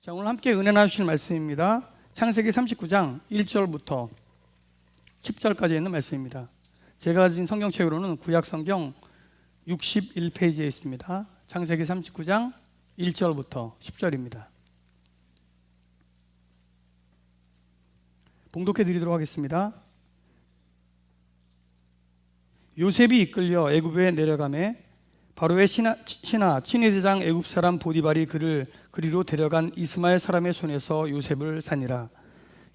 자, 오늘 함께 은혜 나누실 말씀입니다. 창세기 39장 1절부터 10절까지 있는 말씀입니다. 제가 가진 성경책으로는 구약 성경 61페이지에 있습니다. 창세기 39장 1절부터 10절입니다. 봉독해 드리도록 하겠습니다. 요셉이 이끌려 애굽에 내려가매 바로의 신하 친위대장 애굽 사람 보디발이 그를 그리로 데려간 이스마엘 사람의 손에서 요셉을 산이라.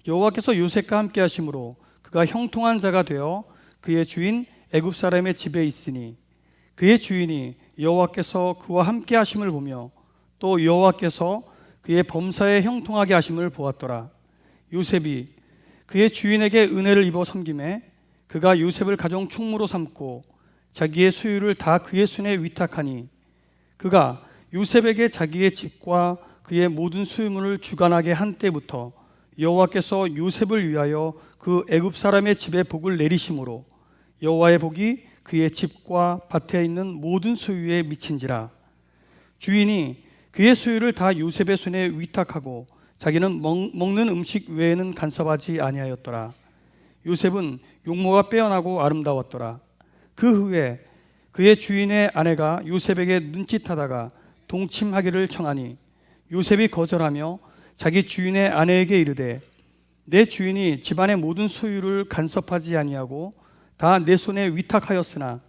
여호와께서 요셉과 함께 하심으로 그가 형통한 자가 되어 그의 주인 애굽 사람의 집에 있으니 그의 주인이 여호와께서 그와 함께 하심을 보며 또 여호와께서 그의 범사에 형통하게 하심을 보았더라. 요셉이 그의 주인에게 은혜를 입어 섬김에 그가 요셉을 가정 총무로 삼고 자기의 소유를 다 그의 손에 위탁하니 그가 요셉에게 자기의 집과 그의 모든 소유물을 주관하게 한 때부터 여호와께서 요셉을 위하여 그 애굽 사람의 집에 복을 내리심으로 여호와의 복이 그의 집과 밭에 있는 모든 소유에 미친지라. 주인이 그의 소유를 다 요셉의 손에 위탁하고 자기는 먹는 음식 외에는 간섭하지 아니하였더라. 요셉은 용모가 빼어나고 아름다웠더라. 그 후에 그의 주인의 아내가 요셉에게 눈짓하다가 동침하기를 청하니 요셉이 거절하며 자기 주인의 아내에게 이르되 내 주인이 집안의 모든 소유를 간섭하지 아니하고 다 내 손에 위탁하였으나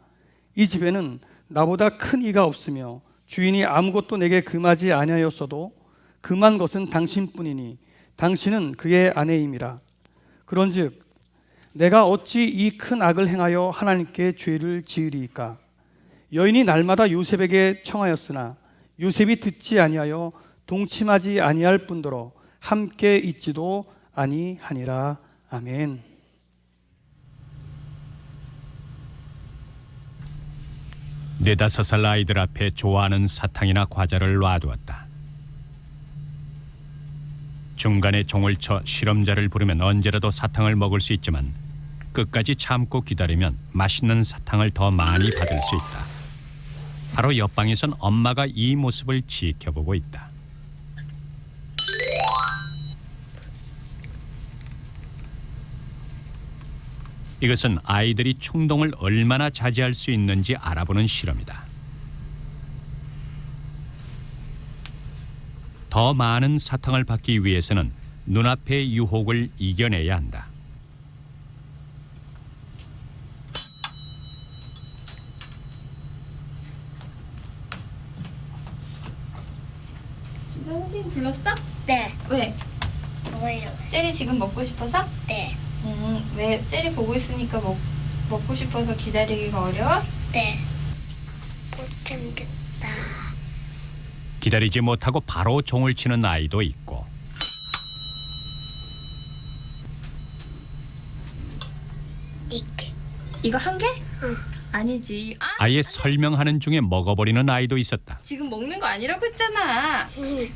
이 집에는 나보다 큰 이가 없으며 주인이 아무것도 내게 금하지 아니하였어도 금한 것은 당신뿐이니 당신은 그의 아내임이라. 그런즉 내가 어찌 이 큰 악을 행하여 하나님께 죄를 지으리이까. 여인이 날마다 요셉에게 청하였으나 요셉이 듣지 아니하여 동침하지 아니할 뿐더러 함께 있지도 아니하니라. 아멘. 네다섯 살 아이들 앞에 좋아하는 사탕이나 과자를 놔두었다. 중간에 종을 쳐 실험자를 부르면 언제라도 사탕을 먹을 수 있지만 끝까지 참고 기다리면 맛있는 사탕을 더 많이 받을 수 있다. 바로 옆방에선 엄마가 이 모습을 지켜보고 있다. 이것은 아이들이 충동을 얼마나 자제할 수 있는지 알아보는 실험이다. 더 많은 사탕을 받기 위해서는 눈앞의 유혹을 이겨내야 한다. 선생님 불렀어? 네. 왜? 뭐예요? 젤리 지금 먹고 싶어서? 네. 왜 젤리 보고 있으니까 먹고 싶어서 기다리기가 어려워? 네. 못 참겠다. 기다리지 못하고 바로 종을 치는 아이도 있고 이게. 이거 한 개? 응. 아니지. 아예 설명하는 중에 먹어버리는 아이도 있었다. 지금 먹는 거 아니라고 했잖아. 응.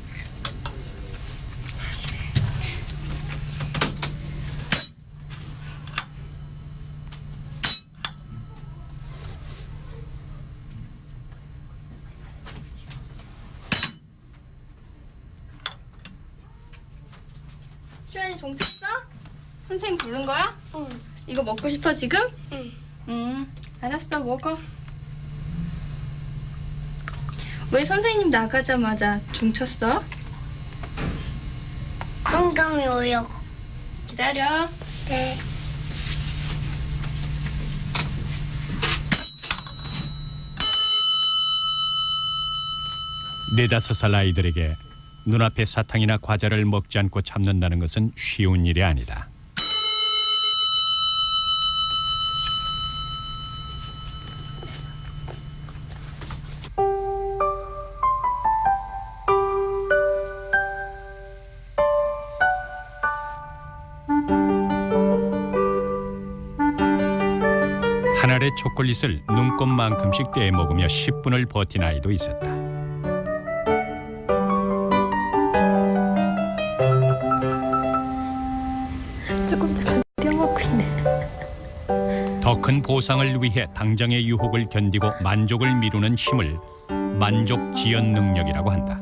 시환이 종 쳤어? 선생님 부른 거야? 응. 이거 먹고 싶어 지금? 응. 알았어 먹어. 왜 선생님 나가자마자 종 쳤어? 건강이 오려고. 기다려. 네. 네다섯 살 아이들에게 눈앞의 사탕이나 과자를 먹지 않고 참는다는 것은 쉬운 일이 아니다. 한 알의 초콜릿을 눈곱만큼씩 떼어 먹으며 10분을 버틴 아이도 있었다. 조금 뛰어먹고 있네. 더 큰 보상을 위해 당장의 유혹을 견디고 만족을 미루는 힘을 만족 지연 능력이라고 한다.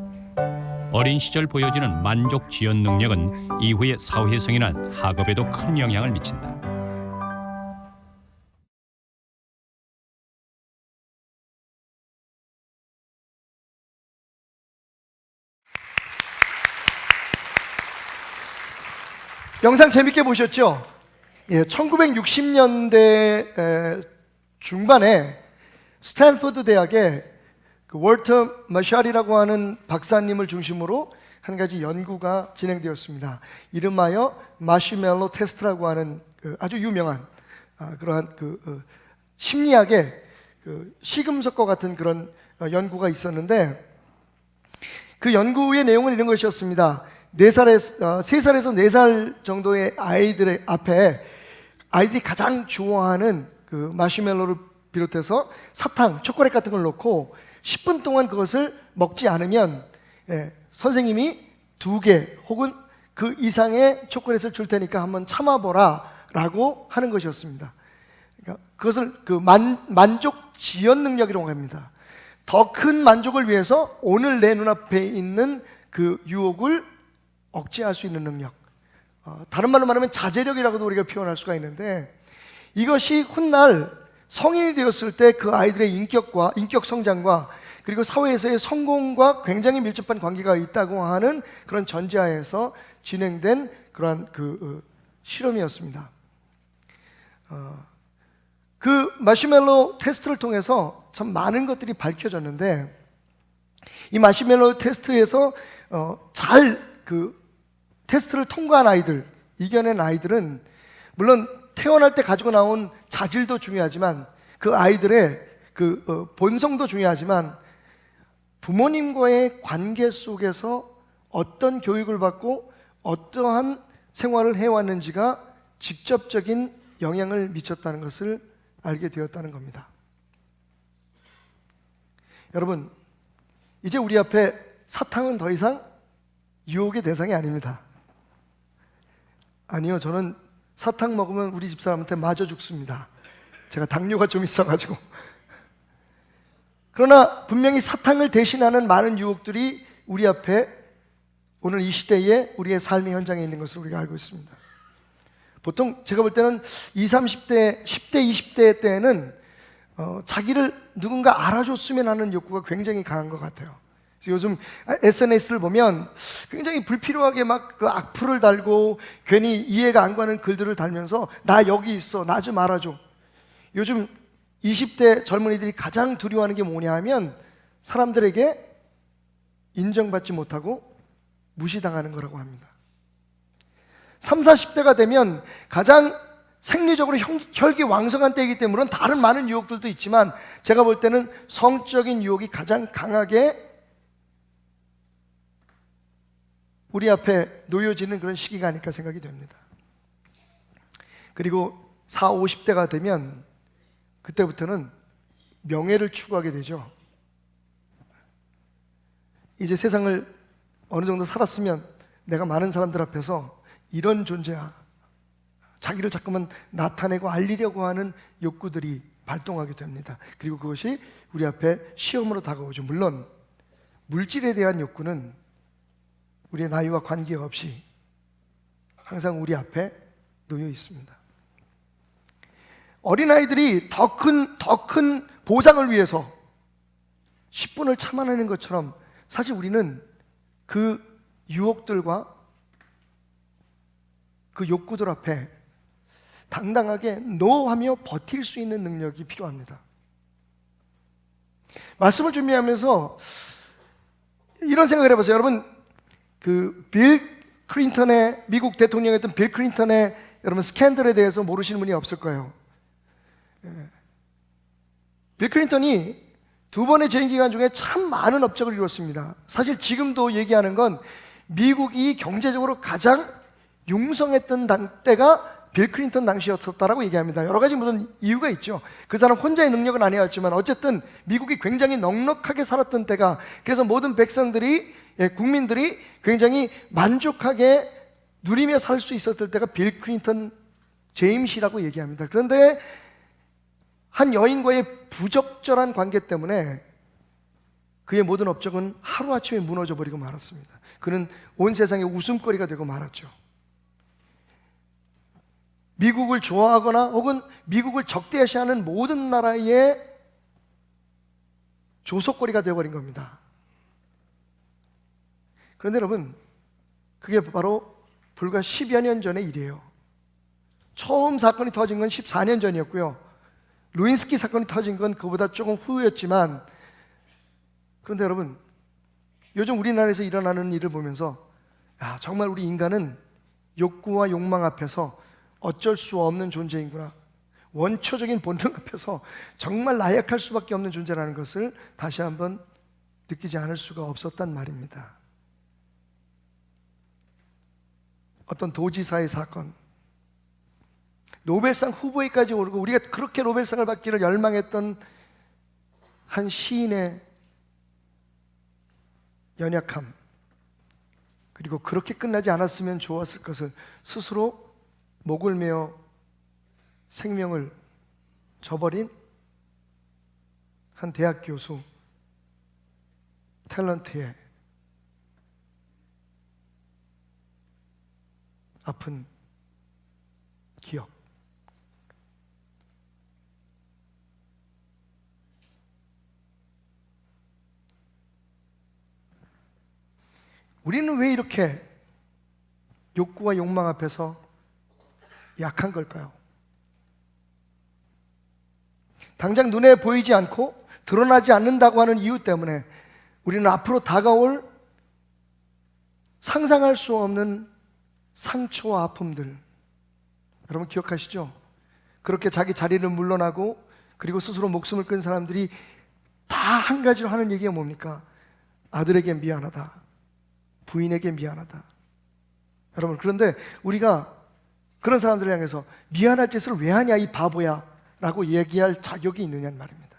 어린 시절 보여지는 만족 지연 능력은 이후의 사회 성이나 학업에도 큰 영향을 미친다. 영상 재밌게 보셨죠? 예, 1960년대 중반에 스탠포드 대학의 그 월터 머샬이라고 하는 박사님을 중심으로 한 가지 연구가 진행되었습니다. 이름하여 마시멜로 테스트라고 하는 그 아주 유명한 그러한 심리학의 그 시금석과 같은 그런 연구가 있었는데, 그 연구의 내용은 이런 것이었습니다. 3살에서 4살 정도의 아이들의 앞에 아이들이 가장 좋아하는 그 마시멜로를 비롯해서 사탕, 초콜릿 같은 걸 놓고 10분 동안 그것을 먹지 않으면 선생님이 2개 혹은 그 이상의 초콜릿을 줄 테니까 한번 참아보라 라고 하는 것이었습니다. 그러니까 그것을 그 만족 지연 능력이라고 합니다. 더 큰 만족을 위해서 오늘 내 눈앞에 있는 그 유혹을 억제할 수 있는 능력, 다른 말로 말하면 자제력이라고도 우리가 표현할 수가 있는데, 이것이 훗날 성인이 되었을 때 그 아이들의 인격 성장과 그리고 사회에서의 성공과 굉장히 밀접한 관계가 있다고 하는 그런 전제하에서 진행된 그러한 실험이었습니다. 그 마시멜로 테스트를 통해서 참 많은 것들이 밝혀졌는데, 이 마시멜로 테스트에서 잘 테스트를 통과한 아이들, 이겨낸 아이들은 물론 태어날 때 가지고 나온 자질도 중요하지만 그 아이들의 본성도 중요하지만 부모님과의 관계 속에서 어떤 교육을 받고 어떠한 생활을 해왔는지가 직접적인 영향을 미쳤다는 것을 알게 되었다는 겁니다. 여러분, 이제 우리 앞에 사탕은 더 이상 유혹의 대상이 아닙니다. 아니요, 저는 사탕 먹으면 우리 집사람한테 맞아 죽습니다. 제가 당뇨가 좀 있어가지고. 그러나 분명히 사탕을 대신하는 많은 유혹들이 우리 앞에 오늘 이 시대에 우리의 삶의 현장에 있는 것을 우리가 알고 있습니다. 보통 제가 볼 때는 20, 30대, 10대, 20대 때에는 자기를 누군가 알아줬으면 하는 욕구가 굉장히 강한 것 같아요. 요즘 SNS를 보면 굉장히 불필요하게 막 그 악플을 달고 괜히 이해가 안 가는 글들을 달면서 나 여기 있어, 나 좀 알아줘. 요즘 20대 젊은이들이 가장 두려워하는 게 뭐냐 하면 사람들에게 인정받지 못하고 무시당하는 거라고 합니다. 30, 40대가 되면 가장 생리적으로 혈기왕성한 때이기 때문에 다른 많은 유혹들도 있지만 제가 볼 때는 성적인 유혹이 가장 강하게 우리 앞에 놓여지는 그런 시기가 아닐까 생각이 됩니다. 그리고 40, 50대가 되면 그때부터는 명예를 추구하게 되죠. 이제 세상을 어느 정도 살았으면 내가 많은 사람들 앞에서 이런 존재야, 자기를 자꾸만 나타내고 알리려고 하는 욕구들이 발동하게 됩니다. 그리고 그것이 우리 앞에 시험으로 다가오죠. 물론 물질에 대한 욕구는 우리의 나이와 관계없이 항상 우리 앞에 놓여 있습니다. 어린아이들이 더 큰 보상을 위해서 10분을 참아내는 것처럼 사실 우리는 그 유혹들과 그 욕구들 앞에 당당하게 노하며 버틸 수 있는 능력이 필요합니다. 말씀을 준비하면서 이런 생각을 해봤어요. 여러분, 빌 클린턴의, 미국 대통령이었던 빌 클린턴의 여러분 스캔들에 대해서 모르시는 분이 없을 거예요. 빌 클린턴이 2번의 재임 기간 중에 참 많은 업적을 이뤘습니다. 사실 지금도 얘기하는 건 미국이 경제적으로 가장 융성했던 때가 빌 클린턴 당시였었다라고 얘기합니다. 여러 가지 무슨 이유가 있죠. 그 사람 혼자의 능력은 아니었지만 어쨌든 미국이 굉장히 넉넉하게 살았던 때가, 그래서 모든 백성들이, 국민들이 굉장히 만족하게 누리며 살 수 있었을 때가 빌 클린턴 재임시라고 얘기합니다. 그런데 한 여인과의 부적절한 관계 때문에 그의 모든 업적은 하루아침에 무너져 버리고 말았습니다. 그는 온 세상의 웃음거리가 되고 말았죠. 미국을 좋아하거나 혹은 미국을 적대시하는 모든 나라의 조속거리가 되어버린 겁니다. 그런데 여러분, 그게 바로 불과 10여 년 전의 일이에요. 처음 사건이 터진 건 14년 전이었고요. 루인스키 사건이 터진 건 그보다 조금 후였지만, 그런데 여러분, 요즘 우리나라에서 일어나는 일을 보면서 정말 우리 인간은 욕구와 욕망 앞에서 어쩔 수 없는 존재인구나, 원초적인 본능 앞에서 정말 나약할 수밖에 없는 존재라는 것을 다시 한번 느끼지 않을 수가 없었단 말입니다. 어떤 도지사의 사건, 노벨상 후보에까지 오르고 우리가 그렇게 노벨상을 받기를 열망했던 한 시인의 연약함, 그리고 그렇게 끝나지 않았으면 좋았을 것을 스스로 목을 메어 생명을 저버린 한 대학 교수 탤런트의 아픈 기억. 우리는 왜 이렇게 욕구와 욕망 앞에서 약한 걸까요? 당장 눈에 보이지 않고 드러나지 않는다고 하는 이유 때문에 우리는 앞으로 다가올 상상할 수 없는 상처와 아픔들, 여러분 기억하시죠? 그렇게 자기 자리를 물러나고 그리고 스스로 목숨을 끊은 사람들이 다 한 가지로 하는 얘기가 뭡니까? 아들에게 미안하다, 부인에게 미안하다. 여러분, 그런데 우리가 그런 사람들을 향해서 미안할 짓을 왜 하냐 이 바보야 라고 얘기할 자격이 있느냐는 말입니다.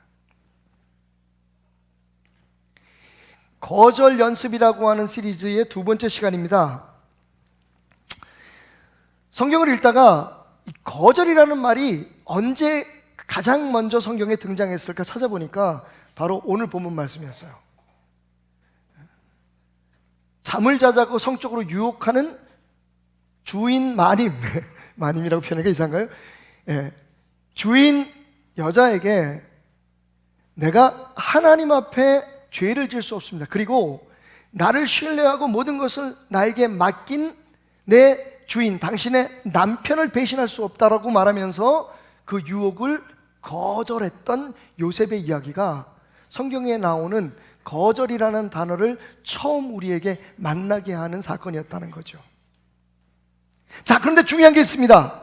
거절 연습이라고 하는 시리즈의 두 번째 시간입니다. 성경을 읽다가 이 거절이라는 말이 언제 가장 먼저 성경에 등장했을까 찾아보니까 바로 오늘 본문 말씀이었어요. 잠을 자자고 성적으로 유혹하는 주인 마님, 마님이라고 표현하기가 이상한가요? 주인 여자에게 내가 하나님 앞에 죄를 지을 수 없습니다. 그리고 나를 신뢰하고 모든 것을 나에게 맡긴 내 주인, 당신의 남편을 배신할 수 없다라고 말하면서 그 유혹을 거절했던 요셉의 이야기가 성경에 나오는 거절이라는 단어를 처음 우리에게 만나게 하는 사건이었다는 거죠. 자, 그런데 중요한 게 있습니다.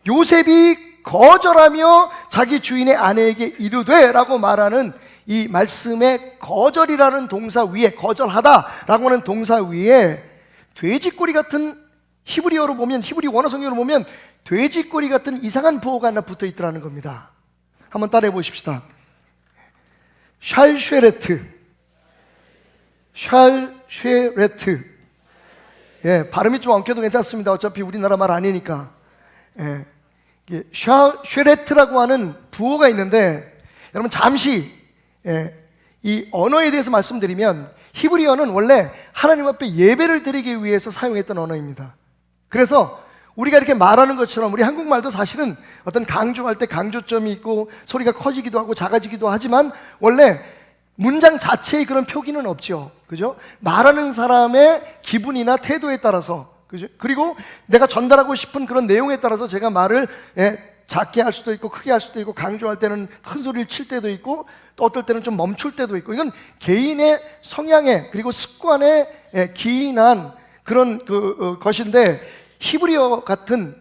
요셉이 거절하며 자기 주인의 아내에게 이르되 라고 말하는 이 말씀의 거절이라는 동사 위에, 거절하다 라고 하는 동사 위에 돼지꼬리 같은, 히브리어로 보면, 히브리 원어 성경으로 보면 돼지꼬리 같은 이상한 부호가 하나 붙어 있더라는 겁니다. 한번 따라해 보십시다. 샬쉐레트, 샬쉐레트. 발음이 좀 엉켜도 괜찮습니다. 어차피 우리나라 말 아니니까. 샬쉐레트라고 하는 부호가 있는데, 여러분 잠시 이 언어에 대해서 말씀드리면, 히브리어는 원래 하나님 앞에 예배를 드리기 위해서 사용했던 언어입니다. 그래서 우리가 이렇게 말하는 것처럼 우리 한국말도 사실은 어떤 강조할 때 강조점이 있고 소리가 커지기도 하고 작아지기도 하지만 원래 문장 자체의 그런 표기는 없죠. 그죠? 말하는 사람의 기분이나 태도에 따라서, 그죠? 그리고 내가 전달하고 싶은 그런 내용에 따라서 제가 말을 작게 할 수도 있고 크게 할 수도 있고, 강조할 때는 큰 소리를 칠 때도 있고 또 어떨 때는 좀 멈출 때도 있고, 이건 개인의 성향에 그리고 습관에 기인한 그런 것인데, 히브리어 같은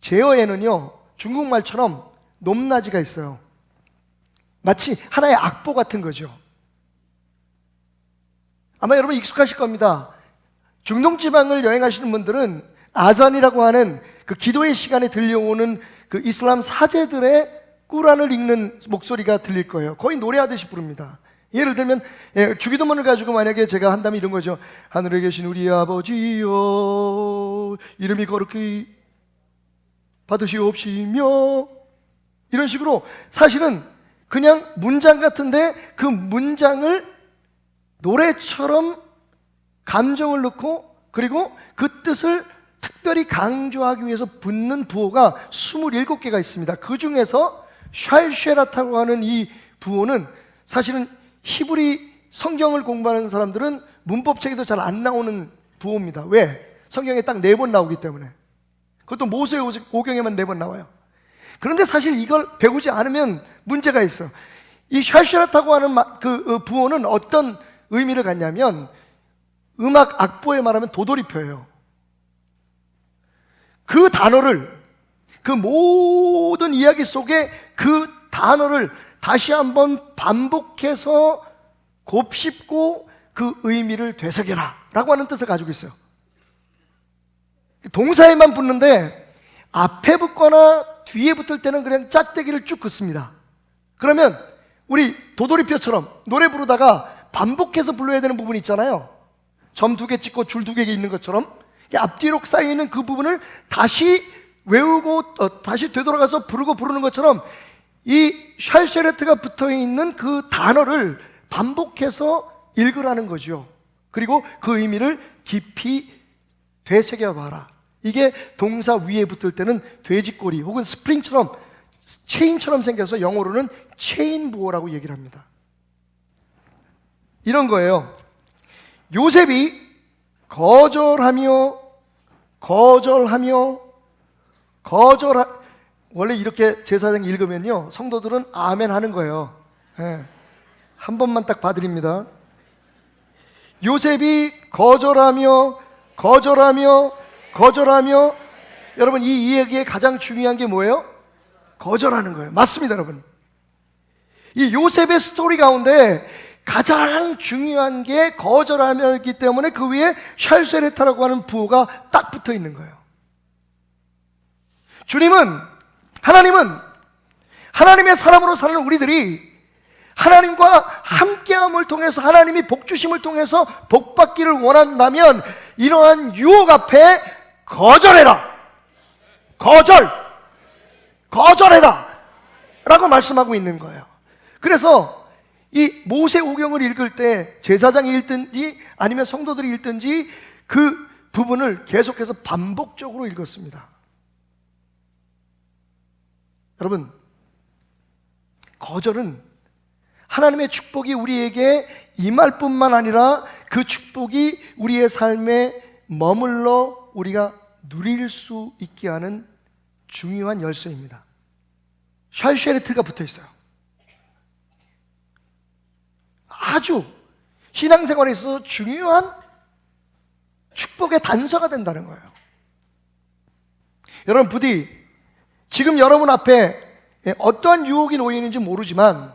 제어에는요 중국말처럼 높낮이가 있어요. 마치 하나의 악보 같은 거죠. 아마 여러분 익숙하실 겁니다. 중동 지방을 여행하시는 분들은 아잔이라고 하는 그 기도의 시간에 들려오는 그 이슬람 사제들의 꾸란을 읽는 목소리가 들릴 거예요. 거의 노래하듯이 부릅니다. 예를 들면 주기도문을 가지고 만약에 제가 한다면 이런 거죠. 하늘에 계신 우리 아버지여, 이름이 거룩히 받으시옵시며, 이런 식으로 사실은 그냥 문장 같은데 그 문장을 노래처럼 감정을 넣고 그리고 그 뜻을 특별히 강조하기 위해서 붙는 부호가 27개가 있습니다. 그 중에서 샬쉐라타고 하는 이 부호는 사실은 히브리 성경을 공부하는 사람들은 문법책에도 잘 안 나오는 부호입니다. 왜? 성경에 딱 4번 나오기 때문에. 그것도 모세오경에만 4번 나와요. 그런데 사실 이걸 배우지 않으면 문제가 있어요. 이 샬쉐라타고 하는 그 부호는 어떤 의미를 갖냐면 음악 악보에 말하면 도돌이표예요. 그 단어를, 그 모든 이야기 속에 그 단어를 다시 한번 반복해서 곱씹고 그 의미를 되새겨라 라고 하는 뜻을 가지고 있어요. 동사에만 붙는데 앞에 붙거나 뒤에 붙을 때는 그냥 짝대기를 쭉 긋습니다. 그러면 우리 도돌이표처럼 노래 부르다가 반복해서 불러야 되는 부분이 있잖아요. 점 2개 찍고 줄 2개 있는 것처럼 앞뒤로 쌓여있는 그 부분을 다시 외우고 다시 되돌아가서 부르는 것처럼 이 샬쉐레트가 붙어있는 그 단어를 반복해서 읽으라는 거죠. 그리고 그 의미를 깊이 되새겨봐라. 이게 동사 위에 붙을 때는 돼지꼬리 혹은 스프링처럼 체인처럼 생겨서 영어로는 체인 부호라고 얘기를 합니다. 이런 거예요. 요셉이 원래 이렇게 제사장 읽으면요 성도들은 아멘 하는 거예요. 네. 한 번만 딱 봐드립니다. 요셉이 거절하며 여러분 이 이야기의 가장 중요한 게 뭐예요? 거절하는 거예요. 맞습니다 여러분. 이 요셉의 스토리 가운데 가장 중요한 게 거절하며이기 때문에 그 위에 샬쉐레타라고 하는 부호가 딱 붙어 있는 거예요. 하나님은 하나님의 사람으로 사는 우리들이 하나님과 함께함을 통해서 하나님이 복 주심을 통해서 복 받기를 원한다면 이러한 유혹 앞에 거절해라. 거절해라 라고 말씀하고 있는 거예요. 그래서 이 모세오경을 읽을 때 제사장이 읽든지 아니면 성도들이 읽든지 그 부분을 계속해서 반복적으로 읽었습니다. 여러분, 거절은 하나님의 축복이 우리에게 임할 뿐만 아니라 그 축복이 우리의 삶에 머물러 우리가 누릴 수 있게 하는 중요한 열쇠입니다. 샬쉐레트가 붙어 있어요. 아주 신앙생활에 있어서 중요한 축복의 단서가 된다는 거예요. 여러분 부디 지금 여러분 앞에 어떠한 유혹이 놓여 있는지 모르지만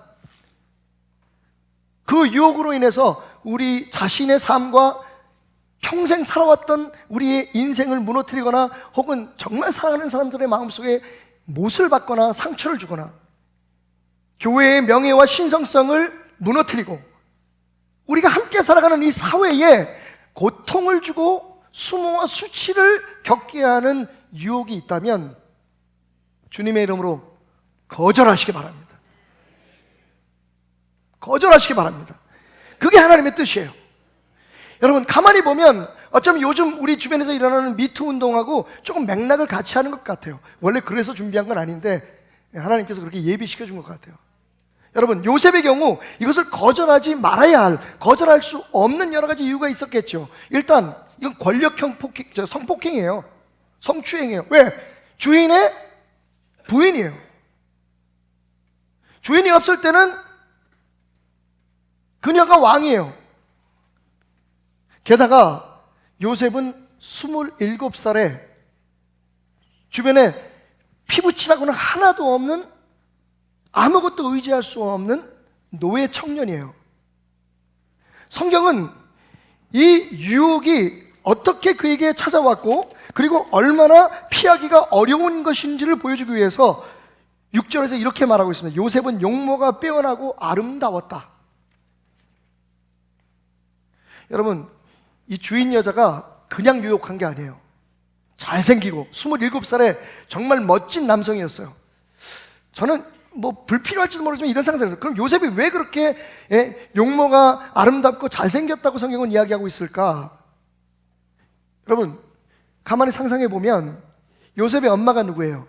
그 유혹으로 인해서 우리 자신의 삶과 평생 살아왔던 우리의 인생을 무너뜨리거나 혹은 정말 사랑하는 사람들의 마음속에 못을 받거나 상처를 주거나 교회의 명예와 신성성을 무너뜨리고 우리가 함께 살아가는 이 사회에 고통을 주고 수모와 수치를 겪게 하는 유혹이 있다면 주님의 이름으로 거절하시기 바랍니다. 거절하시기 바랍니다. 그게 하나님의 뜻이에요. 여러분 가만히 보면 어쩌면 요즘 우리 주변에서 일어나는 미투 운동하고 조금 맥락을 같이 하는 것 같아요. 원래 그래서 준비한 건 아닌데 하나님께서 그렇게 예비시켜 준 것 같아요. 여러분 요셉의 경우 이것을 거절하지 말아야 할, 거절할 수 없는 여러 가지 이유가 있었겠죠. 일단 이건 권력형 성폭행이에요. 성추행이에요. 왜? 주인의 부인이에요. 주인이 없을 때는 그녀가 왕이에요. 게다가 요셉은 27살에 주변에 피부치라고는 하나도 없는, 아무것도 의지할 수 없는 노예 청년이에요. 성경은 이 유혹이 어떻게 그에게 찾아왔고 그리고 얼마나 피하기가 어려운 것인지를 보여주기 위해서 6절에서 이렇게 말하고 있습니다. 요셉은 용모가 빼어나고 아름다웠다. 여러분 이 주인 여자가 그냥 유혹한 게 아니에요. 잘생기고 27살에 정말 멋진 남성이었어요. 저는 뭐 불필요할지도 모르지만 이런 상상을 해서, 그럼 요셉이 왜 그렇게 용모가 아름답고 잘생겼다고 성경은 이야기하고 있을까? 여러분 가만히 상상해 보면 요셉의 엄마가 누구예요?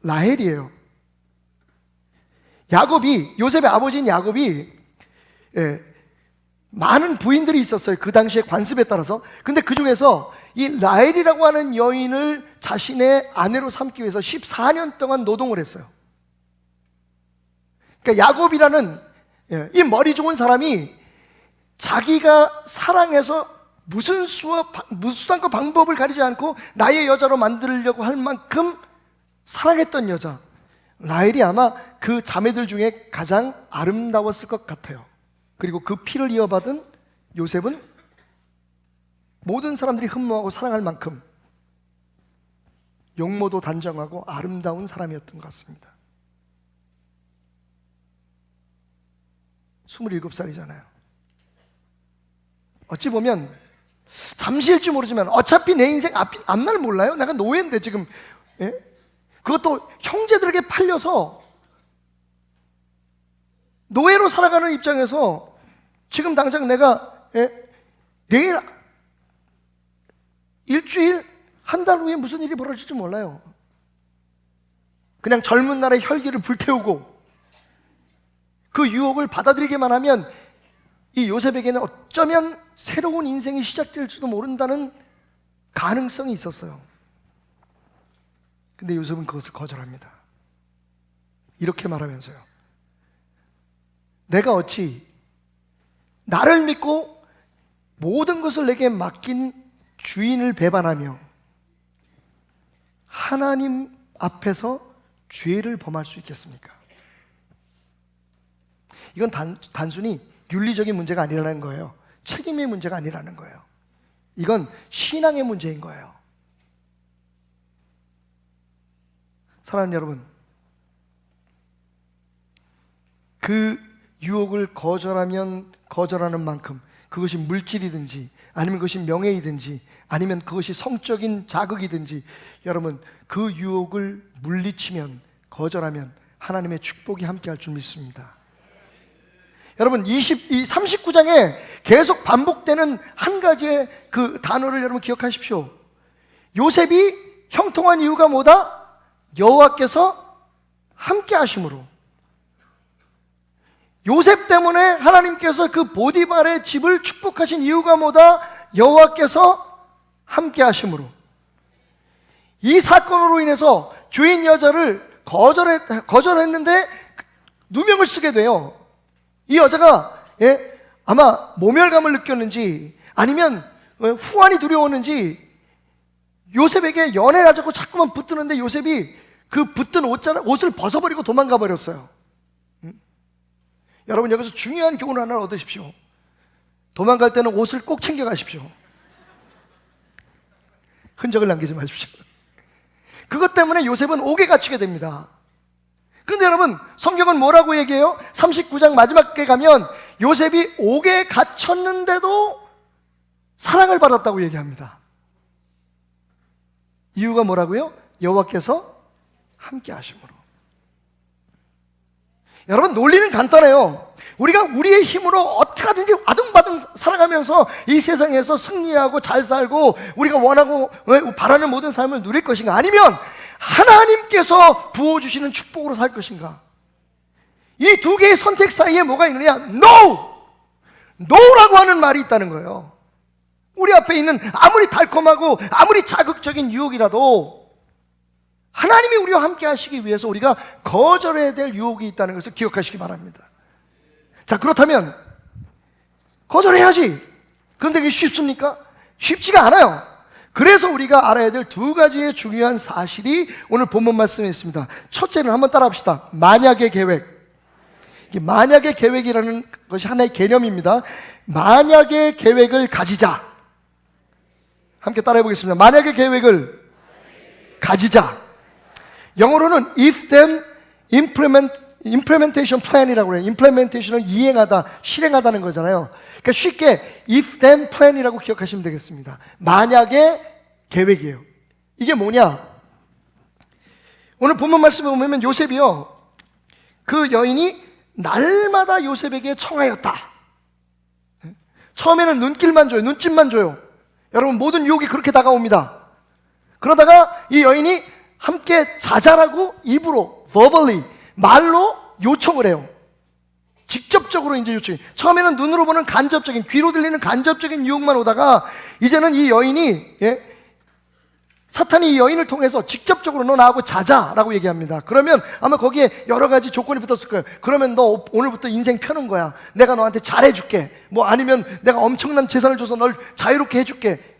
라헬이에요. 야곱이, 요셉의 아버지인 야곱이 많은 부인들이 있었어요. 그 당시에 관습에 따라서. 근데 그 중에서 이 라헬이라고 하는 여인을 자신의 아내로 삼기 위해서 14년 동안 노동을 했어요. 그러니까 야곱이라는 이 머리 좋은 사람이 자기가 사랑해서 무슨 수단과 방법을 가리지 않고 나의 여자로 만들려고 할 만큼 사랑했던 여자, 라헬이 아마 그 자매들 중에 가장 아름다웠을 것 같아요. 그리고 그 피를 이어받은 요셉은 모든 사람들이 흠모하고 사랑할 만큼 용모도 단정하고 아름다운 사람이었던 것 같습니다. 27살이잖아요. 어찌 보면 잠시일지 모르지만 어차피 내 인생 앞날 몰라요. 내가 노예인데 지금, 그것도 형제들에게 팔려서 노예로 살아가는 입장에서 지금 당장 내가 내일, 일주일, 한 달 후에 무슨 일이 벌어질지 몰라요. 그냥 젊은 날의 혈기를 불태우고 그 유혹을 받아들이기만 하면 이 요셉에게는 어쩌면 새로운 인생이 시작될지도 모른다는 가능성이 있었어요. 근데 요셉은 그것을 거절합니다. 이렇게 말하면서요, 내가 어찌 나를 믿고 모든 것을 내게 맡긴 주인을 배반하며 하나님 앞에서 죄를 범할 수 있겠습니까? 이건 단순히 윤리적인 문제가 아니라는 거예요. 책임의 문제가 아니라는 거예요. 이건 신앙의 문제인 거예요. 사랑하는 여러분, 그 유혹을 거절하면 거절하는 만큼, 그것이 물질이든지 아니면 그것이 명예이든지 아니면 그것이 성적인 자극이든지, 여러분 그 유혹을 물리치면, 거절하면 하나님의 축복이 함께할 줄 믿습니다. 여러분 39장에 계속 반복되는 한 가지의 그 단어를 여러분 기억하십시오. 요셉이 형통한 이유가 뭐다? 여호와께서 함께 하심으로. 요셉 때문에 하나님께서 그 보디발의 집을 축복하신 이유가 뭐다? 여호와께서 함께 하심으로. 이 사건으로 인해서 주인 여자를 거절했는데 누명을 쓰게 돼요. 이 여자가 아마 모멸감을 느꼈는지 아니면 후환이 두려웠는지 요셉에게 연애를 하자고 자꾸만 붙드는데 요셉이 그 붙든 옷을 벗어버리고 도망가 버렸어요. 여러분 여기서 중요한 교훈 하나를 얻으십시오. 도망갈 때는 옷을 꼭 챙겨가십시오. 흔적을 남기지 마십시오. 그것 때문에 요셉은 옥에 갇히게 됩니다. 그런데 여러분 성경은 뭐라고 얘기해요? 39장 마지막에 가면 요셉이 옥에 갇혔는데도 사랑을 받았다고 얘기합니다. 이유가 뭐라고요? 여호와께서 함께 하심으로. 여러분 논리는 간단해요. 우리가 우리의 힘으로 어떻게 하든지 아등바등 살아가면서 이 세상에서 승리하고 잘 살고 우리가 원하고 바라는 모든 삶을 누릴 것인가, 아니면 하나님께서 부어주시는 축복으로 살 것인가? 이 두 개의 선택 사이에 뭐가 있느냐? No! No라고 하는 말이 있다는 거예요. 우리 앞에 있는 아무리 달콤하고 아무리 자극적인 유혹이라도 하나님이 우리와 함께 하시기 위해서 우리가 거절해야 될 유혹이 있다는 것을 기억하시기 바랍니다. 자, 그렇다면 거절해야지. 그런데 그게 쉽습니까? 쉽지가 않아요. 그래서 우리가 알아야 될 두 가지의 중요한 사실이 오늘 본문 말씀에 있습니다. 첫째는 한번 따라합시다. 만약의 계획. 이게 만약의 계획이라는 것이 하나의 개념입니다. 만약의 계획을 가지자. 함께 따라해 보겠습니다. 만약의 계획을 가지자. 영어로는 if then implementation plan이라고 해요. implementation을 이행하다, 실행하다는 거잖아요. 그러니까 쉽게 if then plan이라고 기억하시면 되겠습니다. 만약의 계획이에요. 이게 뭐냐? 오늘 본문 말씀에 보면 요셉이요, 그 여인이 날마다 요셉에게 청하였다. 처음에는 눈길만 줘요. 눈짓만 줘요. 여러분, 모든 유혹이 그렇게 다가옵니다. 그러다가 이 여인이 함께 자자라고 입으로 verbally, 말로 요청을 해요. 직접적으로 이제 요청이. 처음에는 눈으로 보는 간접적인, 귀로 들리는 간접적인 유혹만 오다가 이제는 이 여인이, 사탄이 이 여인을 통해서 직접적으로 너 나하고 자자라고 얘기합니다. 그러면 아마 거기에 여러 가지 조건이 붙었을 거예요. 그러면 너 오늘부터 인생 펴는 거야. 내가 너한테 잘해줄게. 뭐 아니면 내가 엄청난 재산을 줘서 널 자유롭게 해줄게.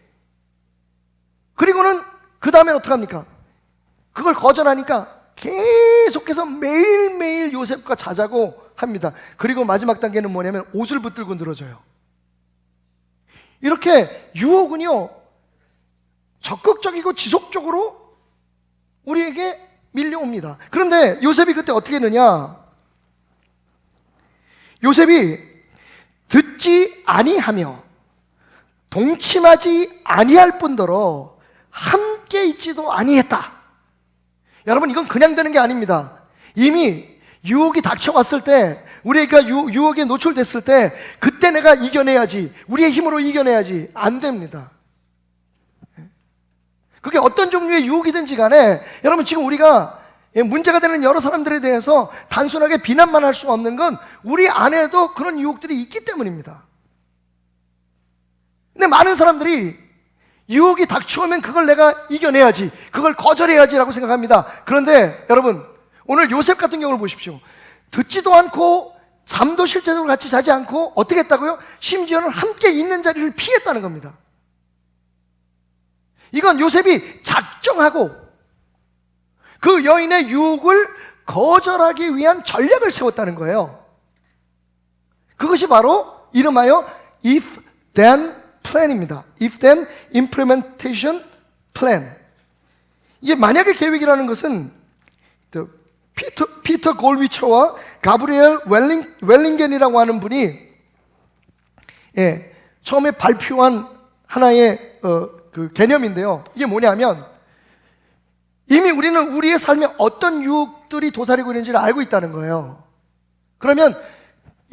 그리고는 그 다음엔 어떡합니까? 그걸 거절하니까 계속해서 매일매일 요셉과 자자고 합니다. 그리고 마지막 단계는 뭐냐면 옷을 붙들고 늘어져요. 이렇게 유혹은요, 적극적이고 지속적으로 우리에게 밀려옵니다. 그런데 요셉이 그때 어떻게 했느냐? 요셉이 듣지 아니하며 동침하지 아니할 뿐더러 함께 있지도 아니했다. 여러분, 이건 그냥 되는 게 아닙니다. 이미 유혹이 닥쳐왔을 때, 우리가 유혹에 노출됐을 때 그때 내가 이겨내야지, 우리의 힘으로 이겨내야지. 안 됩니다. 그게 어떤 종류의 유혹이든지 간에 여러분, 지금 우리가 문제가 되는 여러 사람들에 대해서 단순하게 비난만 할 수 없는 건 우리 안에도 그런 유혹들이 있기 때문입니다. 근데 많은 사람들이 유혹이 닥쳐오면 그걸 내가 이겨내야지, 그걸 거절해야지 라고 생각합니다. 그런데 여러분, 오늘 요셉 같은 경우를 보십시오. 듣지도 않고 잠도 실제적으로 같이 자지 않고 어떻게 했다고요? 심지어는 함께 있는 자리를 피했다는 겁니다. 이건 요셉이 작정하고 그 여인의 유혹을 거절하기 위한 전략을 세웠다는 거예요. 그것이 바로 이름하여 if then plan입니다. if then implementation plan. 이게 만약의 계획이라는 것은 피터 골위처와 가브리엘 웰링겐이라고 하는 분이 처음에 발표한 하나의 그 개념인데요. 이게 뭐냐면, 이미 우리는 우리의 삶에 어떤 유혹들이 도사리고 있는지를 알고 있다는 거예요. 그러면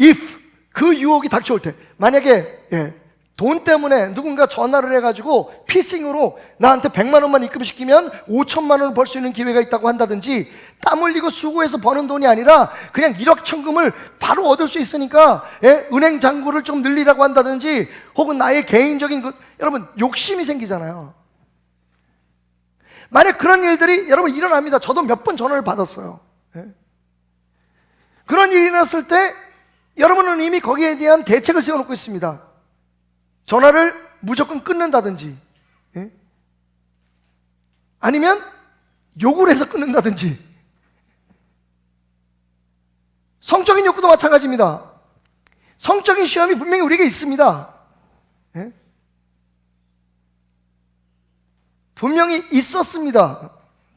if 그 유혹이 닥쳐올 때, 만약에 돈 때문에 누군가 전화를 해가지고 피싱으로 나한테 100만 원만 입금시키면 5천만 원을 벌 수 있는 기회가 있다고 한다든지, 땀 흘리고 수고해서 버는 돈이 아니라 그냥 1억 천금을 바로 얻을 수 있으니까 은행 잔고를 좀 늘리라고 한다든지, 혹은 나의 개인적인 여러분, 욕심이 생기잖아요. 만약 그런 일들이 여러분 일어납니다. 저도 몇 번 전화를 받았어요. 그런 일이 일어났을 때 여러분은 이미 거기에 대한 대책을 세워놓고 있습니다. 전화를 무조건 끊는다든지, 아니면 욕을 해서 끊는다든지. 성적인 욕구도 마찬가지입니다. 성적인 시험이 분명히 우리에게 있습니다. 분명히 있었습니다.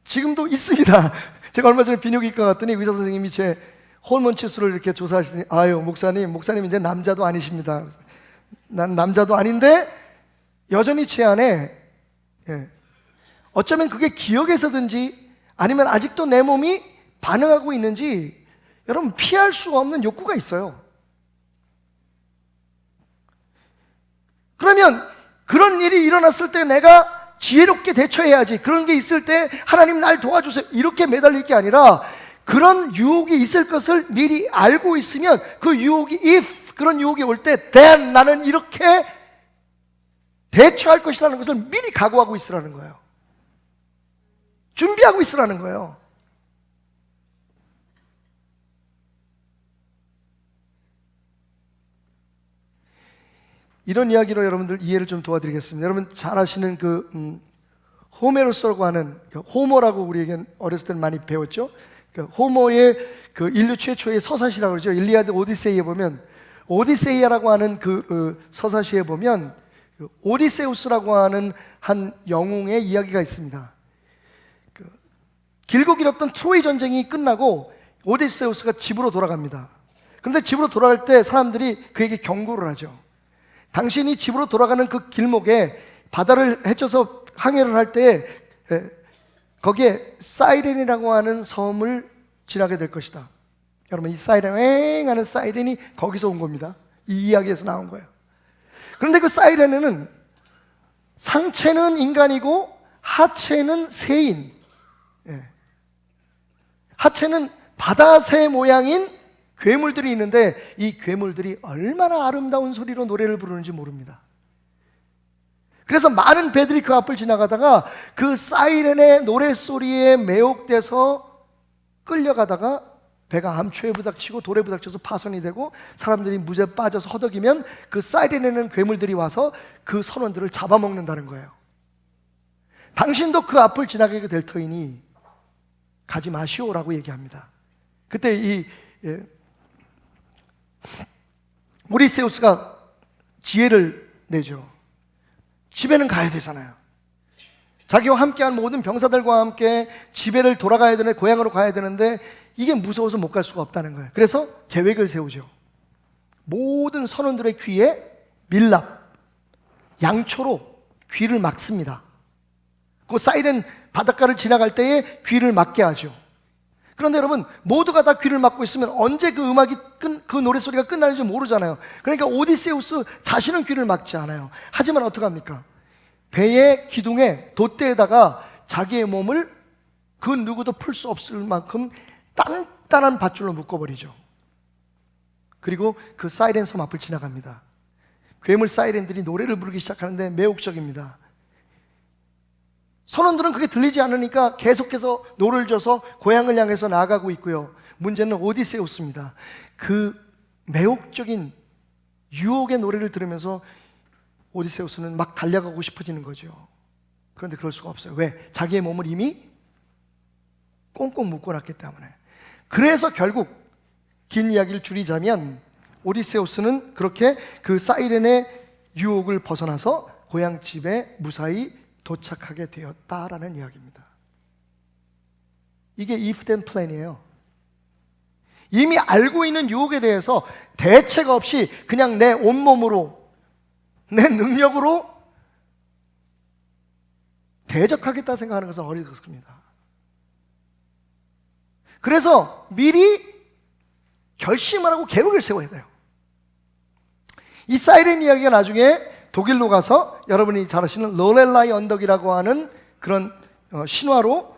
지금도 있습니다. 제가 얼마 전에 비뇨기과 갔더니 의사 선생님이 제 호르몬 치수를 이렇게 조사하시더니, 아유, 목사님 이제 남자도 아니십니다. 난 남자도 아닌데 여전히 제 안에 어쩌면 그게 기억에서든지 아니면 아직도 내 몸이 반응하고 있는지 여러분, 피할 수 없는 욕구가 있어요. 그러면 그런 일이 일어났을 때 내가 지혜롭게 대처해야지, 그런 게 있을 때 하나님 날 도와주세요, 이렇게 매달릴 게 아니라, 그런 유혹이 있을 것을 미리 알고 있으면 그 유혹이 if 그런 유혹이 올 때 then 나는 이렇게 대처할 것이라는 것을 미리 각오하고 있으라는 거예요. 준비하고 있으라는 거예요. 이런 이야기로 여러분들 이해를 좀 도와드리겠습니다. 여러분 잘 아시는 호메로스라고 하는, 호모라고 우리에게 어렸을 때는 많이 배웠죠. 호모의 그 인류 최초의 서사시라고 그러죠. 일리아드 오디세이에 보면, 오디세이아라고 하는 서사시에 보면 오디세우스라고 하는 한 영웅의 이야기가 있습니다. 길고 길었던 트로이 전쟁이 끝나고 오디세우스가 집으로 돌아갑니다. 그런데 집으로 돌아갈 때 사람들이 그에게 경고를 하죠. 당신이 집으로 돌아가는 그 길목에 바다를 헤쳐서 항해를 할 때 거기에 사이렌이라고 하는 섬을 지나게 될 것이다. 여러분, 이 사이렌 왱 하는 사이렌이 거기서 온 겁니다. 이 이야기에서 나온 거예요. 그런데 그 사이렌에는 상체는 인간이고 하체는 새인, 하체는 바다새 모양인 괴물들이 있는데 이 괴물들이 얼마나 아름다운 소리로 노래를 부르는지 모릅니다. 그래서 많은 배들이 그 앞을 지나가다가 그 사이렌의 노랫소리에 매혹돼서 끌려가다가 배가 암초에 부닥치고 돌에 부닥쳐서 파손이 되고 사람들이 물에 빠져서 허덕이면 그 사이렌에는 괴물들이 와서 그 선원들을 잡아먹는다는 거예요. 당신도 그 앞을 지나가게 될 터이니 가지 마시오라고 얘기합니다. 그때 이 오디세우스가 지혜를 내죠. 집에는 가야 되잖아요. 자기와 함께한 모든 병사들과 함께 집에를 돌아가야 되는데, 고향으로 가야 되는데 이게 무서워서 못 갈 수가 없다는 거예요. 그래서 계획을 세우죠. 모든 선원들의 귀에 밀랍, 양초로 귀를 막습니다. 그 사이렌 바닷가를 지나갈 때에 귀를 막게 하죠. 그런데 여러분, 모두가 다 귀를 막고 있으면 언제 그 음악이 그 노랫소리가 끝나는지 모르잖아요. 그러니까 오디세우스 자신은 귀를 막지 않아요. 하지만 어떡합니까? 배의 기둥에 돛대에다가 자기의 몸을 그 누구도 풀 수 없을 만큼 단단한 밧줄로 묶어버리죠. 그리고 그 사이렌 섬 앞을 지나갑니다. 괴물 사이렌들이 노래를 부르기 시작하는데 매혹적입니다. 선원들은 그게 들리지 않으니까 계속해서 노를 져서 고향을 향해서 나아가고 있고요. 문제는 오디세우스입니다. 그 매혹적인 유혹의 노래를 들으면서 오디세우스는 막 달려가고 싶어지는 거죠. 그런데 그럴 수가 없어요. 왜? 자기의 몸을 이미 꽁꽁 묶어놨기 때문에. 그래서 결국 긴 이야기를 줄이자면 오디세우스는 그렇게 그 사이렌의 유혹을 벗어나서 고향 집에 무사히 도착하게 되었다라는 이야기입니다. 이게 if then plan이에요. 이미 알고 있는 유혹에 대해서 대책 없이 그냥 내 온몸으로, 내 능력으로 대적하겠다 생각하는 것은 어리석습니다. 그래서 미리 결심을 하고 계획을 세워야 돼요. 이 사이렌 이야기가 나중에 독일로 가서 여러분이 잘 아시는 로렐라이 언덕이라고 하는 그런 신화로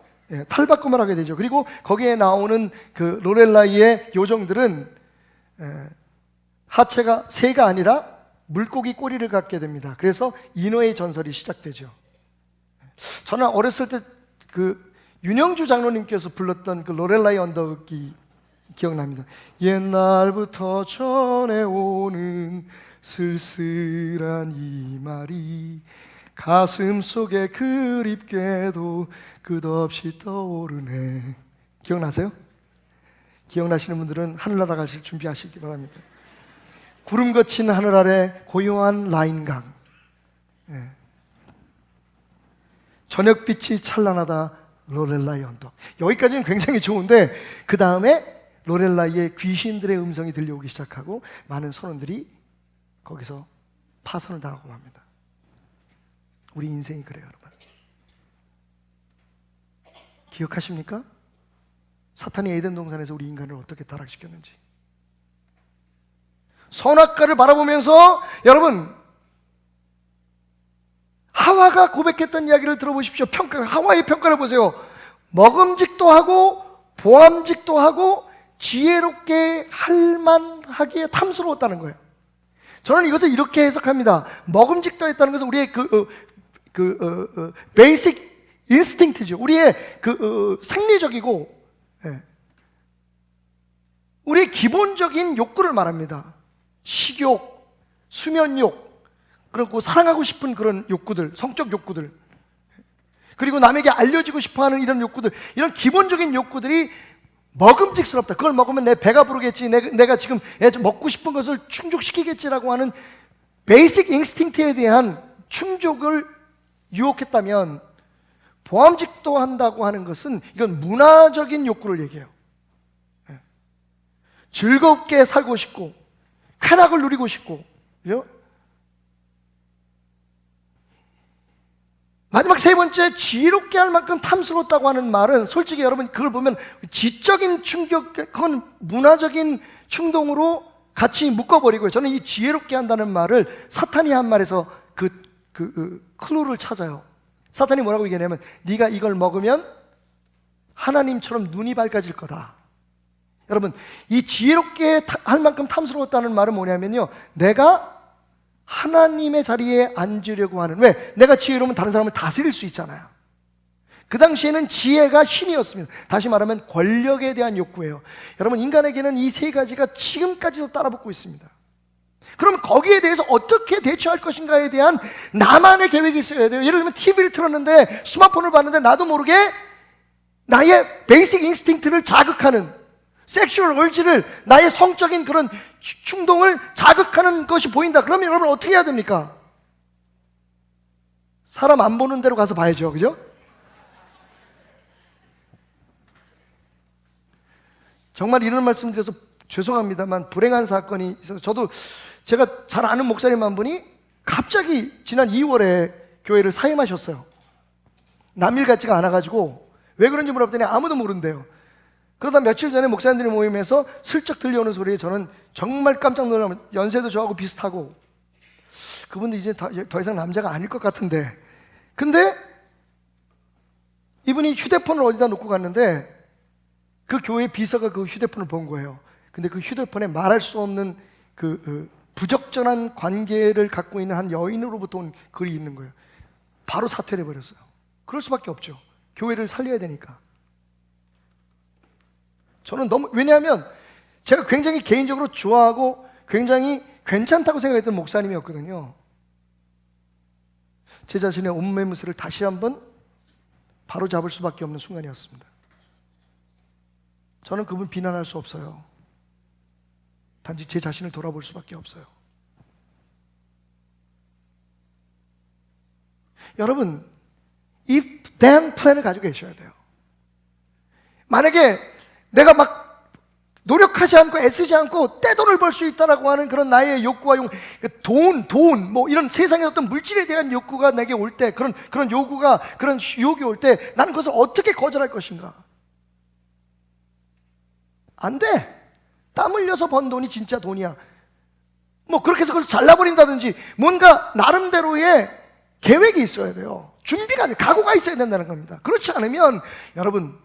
탈바꿈을 하게 되죠. 그리고 거기에 나오는 그 로렐라이의 요정들은 하체가 새가 아니라 물고기 꼬리를 갖게 됩니다. 그래서 인어의 전설이 시작되죠. 저는 어렸을 때 그 윤영주 장로님께서 불렀던 그 로렐라이 언덕이 기억납니다. 옛날부터 전해오는 쓸쓸한 이 말이 가슴 속에 그립게도 끝없이 떠오르네. 기억나세요? 기억나시는 분들은 하늘나라 가실 준비하시기 바랍니다. 구름 거친 하늘 아래 고요한 라인강, 저녁빛이 찬란하다 로렐라이 언덕. 여기까지는 굉장히 좋은데 그 다음에 로렐라이의 귀신들의 음성이 들려오기 시작하고 많은 선원들이 거기서 파손을 당하고 맙니다. 우리 인생이 그래요, 여러분. 기억하십니까? 사탄이 에덴 동산에서 우리 인간을 어떻게 타락시켰는지. 선악과를 바라보면서 여러분, 하와가 고백했던 이야기를 들어보십시오. 하와의 평가를 보세요. 먹음직도 하고 보암직도 하고 지혜롭게 할만하기에 탐스러웠다는 거예요. 저는 이것을 이렇게 해석합니다. 먹음직도 했다는 것은 우리의 베이직 인스팅트죠. 우리의 생리적이고 우리의 기본적인 욕구를 말합니다. 식욕, 수면욕, 그리고 사랑하고 싶은 그런 욕구들, 성적 욕구들, 그리고 남에게 알려지고 싶어하는 이런 욕구들, 이런 기본적인 욕구들이 먹음직스럽다. 그걸 먹으면 내 배가 부르겠지, 내가 지금 먹고 싶은 것을 충족시키겠지라고 하는 베이직 인스팅트에 대한 충족을 유혹했다면, 보암직도 한다고 하는 것은 이건 문화적인 욕구를 얘기해요. 즐겁게 살고 싶고 쾌락을 누리고 싶고, 그죠? 마지막 세 번째, 지혜롭게 할 만큼 탐스러웠다고 하는 말은 솔직히 여러분 그걸 보면 지적인 충격, 그건 문화적인 충동으로 같이 묶어버리고요. 저는 이 지혜롭게 한다는 말을 사탄이 한 말에서 클루를 찾아요. 사탄이 뭐라고 얘기하냐면 네가 이걸 먹으면 하나님처럼 눈이 밝아질 거다. 여러분, 이 지혜롭게 할 만큼 탐스러웠다는 말은 뭐냐면요, 내가 하나님의 자리에 앉으려고 하는, 왜? 내가 지혜로우면 다른 사람을 다스릴 수 있잖아요. 그 당시에는 지혜가 힘이었습니다. 다시 말하면 권력에 대한 욕구예요. 여러분, 인간에게는 이 세 가지가 지금까지도 따라붙고 있습니다. 그럼 거기에 대해서 어떻게 대처할 것인가에 대한 나만의 계획이 있어야 돼요. 예를 들면 TV를 틀었는데, 스마트폰을 봤는데 나도 모르게 나의 베이직 인스팅트를 자극하는, 섹슈얼 얼지를, 나의 성적인 그런 충동을 자극하는 것이 보인다. 그러면 여러분 어떻게 해야 됩니까? 사람 안 보는 대로 가서 봐야죠. 그죠? 정말 이런 말씀 드려서 죄송합니다만 불행한 사건이 있어서, 저도 제가 잘 아는 목사님 한 분이 갑자기 지난 2월에 교회를 사임하셨어요. 남일 같지가 않아가지고 왜 그런지 물어봤더니 아무도 모른대요. 그러다 며칠 전에 목사님들의 모임에서 슬쩍 들려오는 소리에 저는 정말 깜짝 놀라면, 연세도 저하고 비슷하고 그분도 이제 더 이상 남자가 아닐 것 같은데, 근데 이분이 휴대폰을 어디다 놓고 갔는데 그 교회 비서가 그 휴대폰을 본 거예요. 근데 그 휴대폰에 말할 수 없는 부적절한 관계를 갖고 있는 한 여인으로부터 온 글이 있는 거예요. 바로 사퇴를 해버렸어요. 그럴 수밖에 없죠. 교회를 살려야 되니까. 저는 왜냐하면 제가 굉장히 개인적으로 좋아하고 굉장히 괜찮다고 생각했던 목사님이었거든요. 제 자신의 온매무새를 다시 한번 바로 잡을 수밖에 없는 순간이었습니다. 저는 그분 비난할 수 없어요. 단지 제 자신을 돌아볼 수밖에 없어요. 여러분, if then 플랜을 가지고 계셔야 돼요. 만약에 내가 막 노력하지 않고 애쓰지 않고 떼돈을 벌 수 있다라고 하는 그런 나의 욕구와 돈, 뭐 이런 세상의 어떤 물질에 대한 욕구가 내게 올 때, 그런 요구가, 그런 유혹이 올 때 나는 그것을 어떻게 거절할 것인가? 안 돼. 땀 흘려서 번 돈이 진짜 돈이야. 뭐 그렇게 해서 그걸 잘라버린다든지 뭔가 나름대로의 계획이 있어야 돼요. 준비가 돼, 각오가 있어야 된다는 겁니다. 그렇지 않으면 여러분,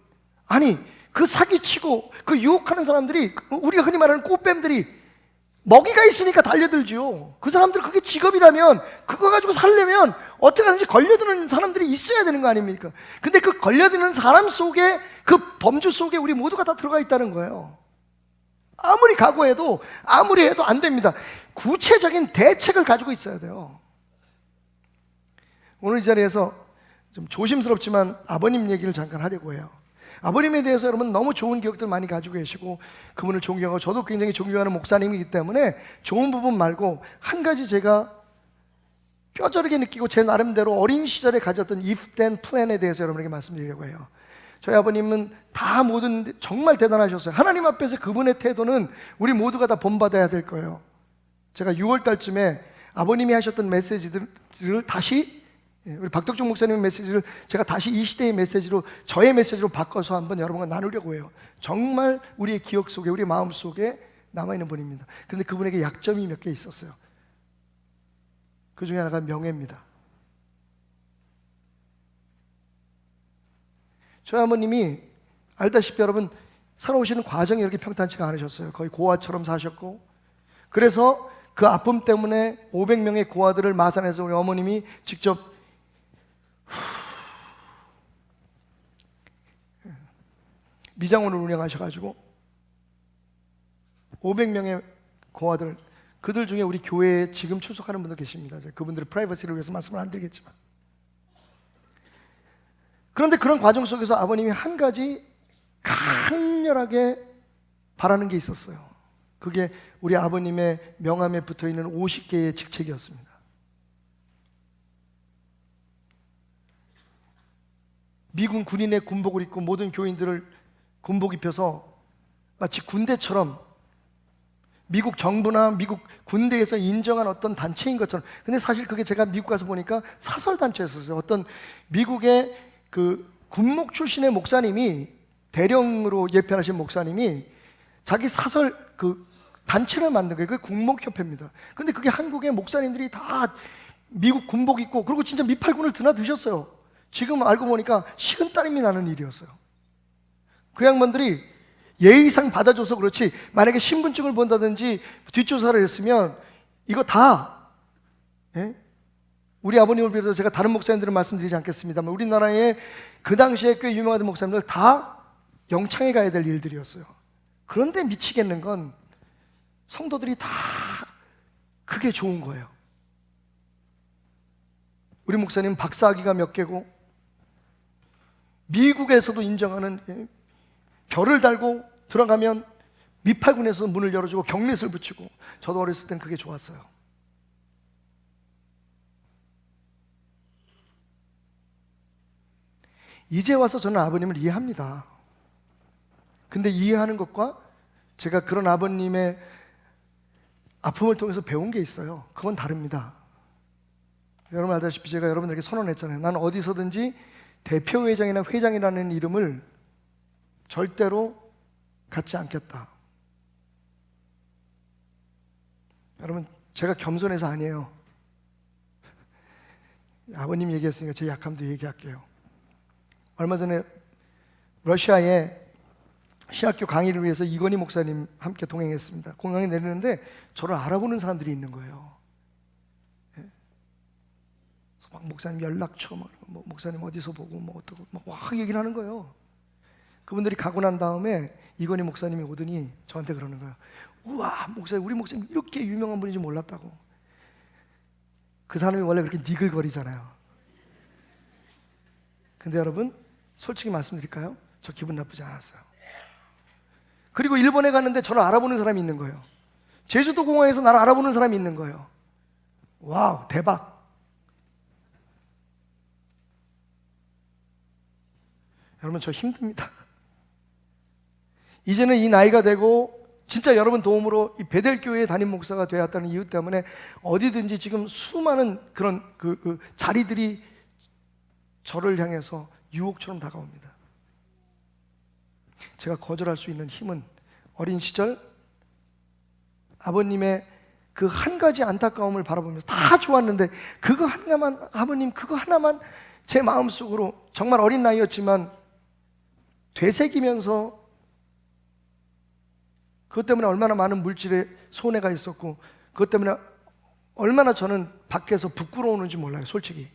아니 그 사기치고 그 유혹하는 사람들이, 우리가 흔히 말하는 꽃뱀들이 먹이가 있으니까 달려들지요. 그 사람들 그게 직업이라면 그거 가지고 살려면 어떻게 하든지 걸려드는 사람들이 있어야 되는 거 아닙니까? 근데 그 걸려드는 사람 속에, 그 범주 속에 우리 모두가 다 들어가 있다는 거예요. 아무리 각오해도 아무리 해도 안 됩니다. 구체적인 대책을 가지고 있어야 돼요. 오늘 이 자리에서 좀 조심스럽지만 아버님 얘기를 잠깐 하려고 해요. 아버님에 대해서 여러분 너무 좋은 기억들 많이 가지고 계시고 그분을 존경하고 저도 굉장히 존경하는 목사님이기 때문에 좋은 부분 말고 한 가지 제가 뼈저리게 느끼고 제 나름대로 어린 시절에 가졌던 if then plan에 대해서 여러분에게 말씀드리려고 해요. 저희 아버님은 다 모든 정말 대단하셨어요. 하나님 앞에서 그분의 태도는 우리 모두가 다 본받아야 될 거예요. 제가 6월 달쯤에 아버님이 하셨던 메시지들을 다시, 우리 박덕종 목사님의 메시지를 제가 다시 이 시대의 메시지로, 저의 메시지로 바꿔서 한번 여러분과 나누려고 해요. 정말 우리의 기억 속에, 우리 마음 속에 남아있는 분입니다. 그런데 그분에게 약점이 몇 개 있었어요. 그 중에 하나가 명예입니다. 저희 어머님이 알다시피 여러분 살아오시는 과정이 이렇게 평탄치가 않으셨어요. 거의 고아처럼 사셨고, 그래서 그 아픔 때문에 500명의 고아들을 마산해서 우리 어머님이 직접 미장원을 운영하셔가지고 500명의 고아들, 그들 중에 우리 교회에 지금 출석하는 분도 계십니다. 그분들의 프라이버시를 위해서 말씀을 안 드리겠지만, 그런데 그런 과정 속에서 아버님이 한 가지 강렬하게 바라는 게 있었어요. 그게 우리 아버님의 명함에 붙어있는 50개의 직책이었습니다. 미군 군인의 군복을 입고 모든 교인들을 군복 입혀서 마치 군대처럼 미국 정부나 미국 군대에서 인정한 어떤 단체인 것처럼. 근데 사실 그게 제가 미국 가서 보니까 사설 단체였었어요. 어떤 미국의 그 군목 출신의 목사님이, 대령으로 예편하신 목사님이 자기 사설 그 단체를 만든 거예요. 그게 군목협회입니다. 근데 그게 한국의 목사님들이 다 미국 군복 입고, 그리고 진짜 미팔군을 드나드셨어요. 지금 알고 보니까 식은땀이 나는 일이었어요. 그 양반들이 예의상 받아줘서 그렇지, 만약에 신분증을 본다든지 뒷조사를 했으면 이거 다, 예? 우리 아버님을 비롯해서 제가 다른 목사님들은 말씀드리지 않겠습니다만 우리나라에 그 당시에 꽤 유명한 목사님들 다 영창에 가야 될 일들이었어요. 그런데 미치겠는 건 성도들이 다 그게 좋은 거예요. 우리 목사님 박사학위가 몇 개고, 미국에서도 인정하는, 별을 달고 들어가면 미팔군에서 문을 열어주고 경례를 붙이고, 저도 어렸을 땐 그게 좋았어요. 이제 와서 저는 아버님을 이해합니다. 근데 이해하는 것과 제가 그런 아버님의 아픔을 통해서 배운 게 있어요. 그건 다릅니다. 여러분 알다시피 제가 여러분들에게 선언했잖아요. 나는 어디서든지 대표회장이나 회장이라는 이름을 절대로 갖지 않겠다. 여러분, 제가 겸손해서 아니에요. 아버님 얘기했으니까 제 약함도 얘기할게요. 얼마 전에 러시아에 신학교 강의를 위해서 이건희 목사님 함께 동행했습니다. 공항에 내리는데 저를 알아보는 사람들이 있는 거예요. 예. 그래서 막 목사님 연락처, 뭐 목사님 어디서 보고 뭐 어떻고 막 얘기를 하는 거예요. 그분들이 가고 난 다음에 이건희 목사님이 오더니 저한테 그러는 거예요. 우와, 목사님, 우리 목사님 이렇게 유명한 분인지 몰랐다고. 그 사람이 원래 그렇게 니글거리잖아요. 근데 여러분, 솔직히 말씀드릴까요? 저 기분 나쁘지 않았어요. 그리고 일본에 갔는데 저를 알아보는 사람이 있는 거예요. 제주도 공항에서 나를 알아보는 사람이 있는 거예요. 와우, 대박. 여러분, 저 힘듭니다. 이제는 이 나이가 되고 진짜 여러분 도움으로 이 베델교회 담임 목사가 되었다는 이유 때문에 어디든지 지금 수많은 그런 그 자리들이 저를 향해서 유혹처럼 다가옵니다. 제가 거절할 수 있는 힘은 어린 시절 아버님의 그 한 가지 안타까움을 바라보면서 다 좋았는데 그거 하나만, 아버님 그거 하나만 제 마음속으로 정말 어린 나이였지만 되새기면서 그것 때문에 얼마나 많은 물질에 손해가 있었고 그것 때문에 얼마나 저는 밖에서 부끄러우는지 몰라요. 솔직히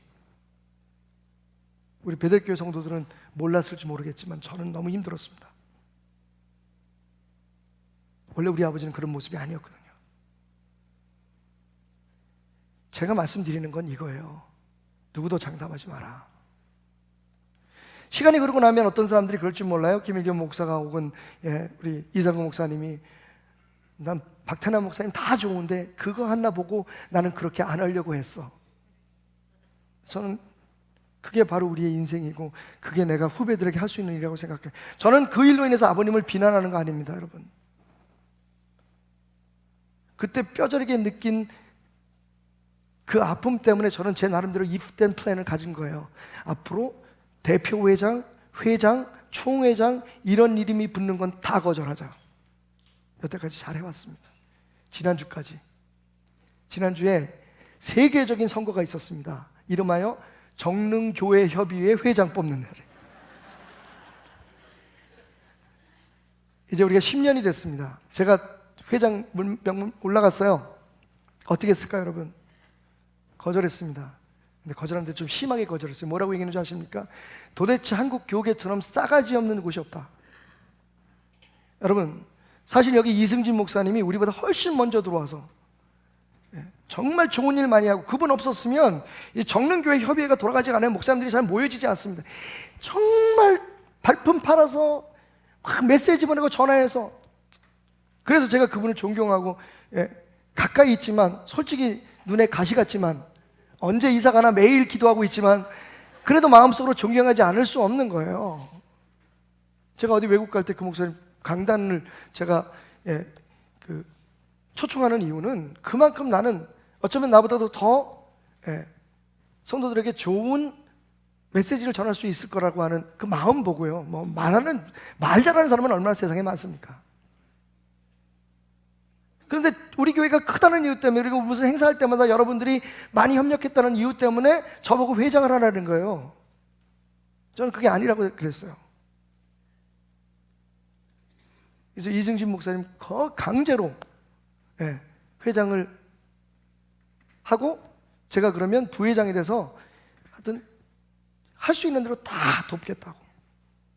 우리 베델교회 성도들은 몰랐을지 모르겠지만 저는 너무 힘들었습니다. 원래 우리 아버지는 그런 모습이 아니었거든요. 제가 말씀드리는 건 이거예요. 누구도 장담하지 마라. 시간이 흐르고 나면 어떤 사람들이 그럴지 몰라요. 김일겸 목사가 혹은 우리 이상구 목사님이 난 박태남 목사님 다 좋은데 그거 하나 보고 나는 그렇게 안 하려고 했어. 저는 그게 바로 우리의 인생이고 그게 내가 후배들에게 할 수 있는 일이라고 생각해요. 저는 그 일로 인해서 아버님을 비난하는 거 아닙니다, 여러분. 그때 뼈저리게 느낀 그 아픔 때문에 저는 제 나름대로 if then 플랜을 가진 거예요. 앞으로 대표회장, 회장, 총회장 이런 이름이 붙는 건 다 거절하자. 여태까지 잘 해왔습니다. 지난주까지. 지난주에 세계적인 선거가 있었습니다. 이름하여 정릉교회협의회 회장 뽑는 날. 이제 우리가 10년이 됐습니다. 제가 회장 명문 올라갔어요. 어떻게 했을까요, 여러분? 거절했습니다. 근데 거절하는데 좀 심하게 거절했어요. 뭐라고 얘기했는지 아십니까? 도대체 한국 교계처럼 싸가지 없는 곳이 없다. 여러분, 사실 여기 이승진 목사님이 우리보다 훨씬 먼저 들어와서 정말 좋은 일 많이 하고 그분 없었으면 이 정릉교회 협의회가 돌아가지 않으면 목사님들이 잘 모여지지 않습니다. 정말 발품 팔아서 막 메시지 보내고 전화해서 그래서 제가 그분을 존경하고 가까이 있지만 솔직히 눈에 가시 같지만 언제 이사 가나 매일 기도하고 있지만 그래도 마음속으로 존경하지 않을 수 없는 거예요. 제가 어디 외국 갈 때 그 목사님 강단을 제가 초청하는 이유는 그만큼 나는 어쩌면 나보다도 더 성도들에게 좋은 메시지를 전할 수 있을 거라고 하는 그 마음 보고요. 뭐 말 잘하는 사람은 얼마나 세상에 많습니까? 그런데 우리 교회가 크다는 이유 때문에, 그리고 무슨 행사할 때마다 여러분들이 많이 협력했다는 이유 때문에 저보고 회장을 하라는 거예요. 저는 그게 아니라고 그랬어요. 그래서 이승진 목사님 강제로 회장을 하고, 제가 그러면 부회장이 돼서 하여튼 할 수 있는 대로 다 돕겠다고.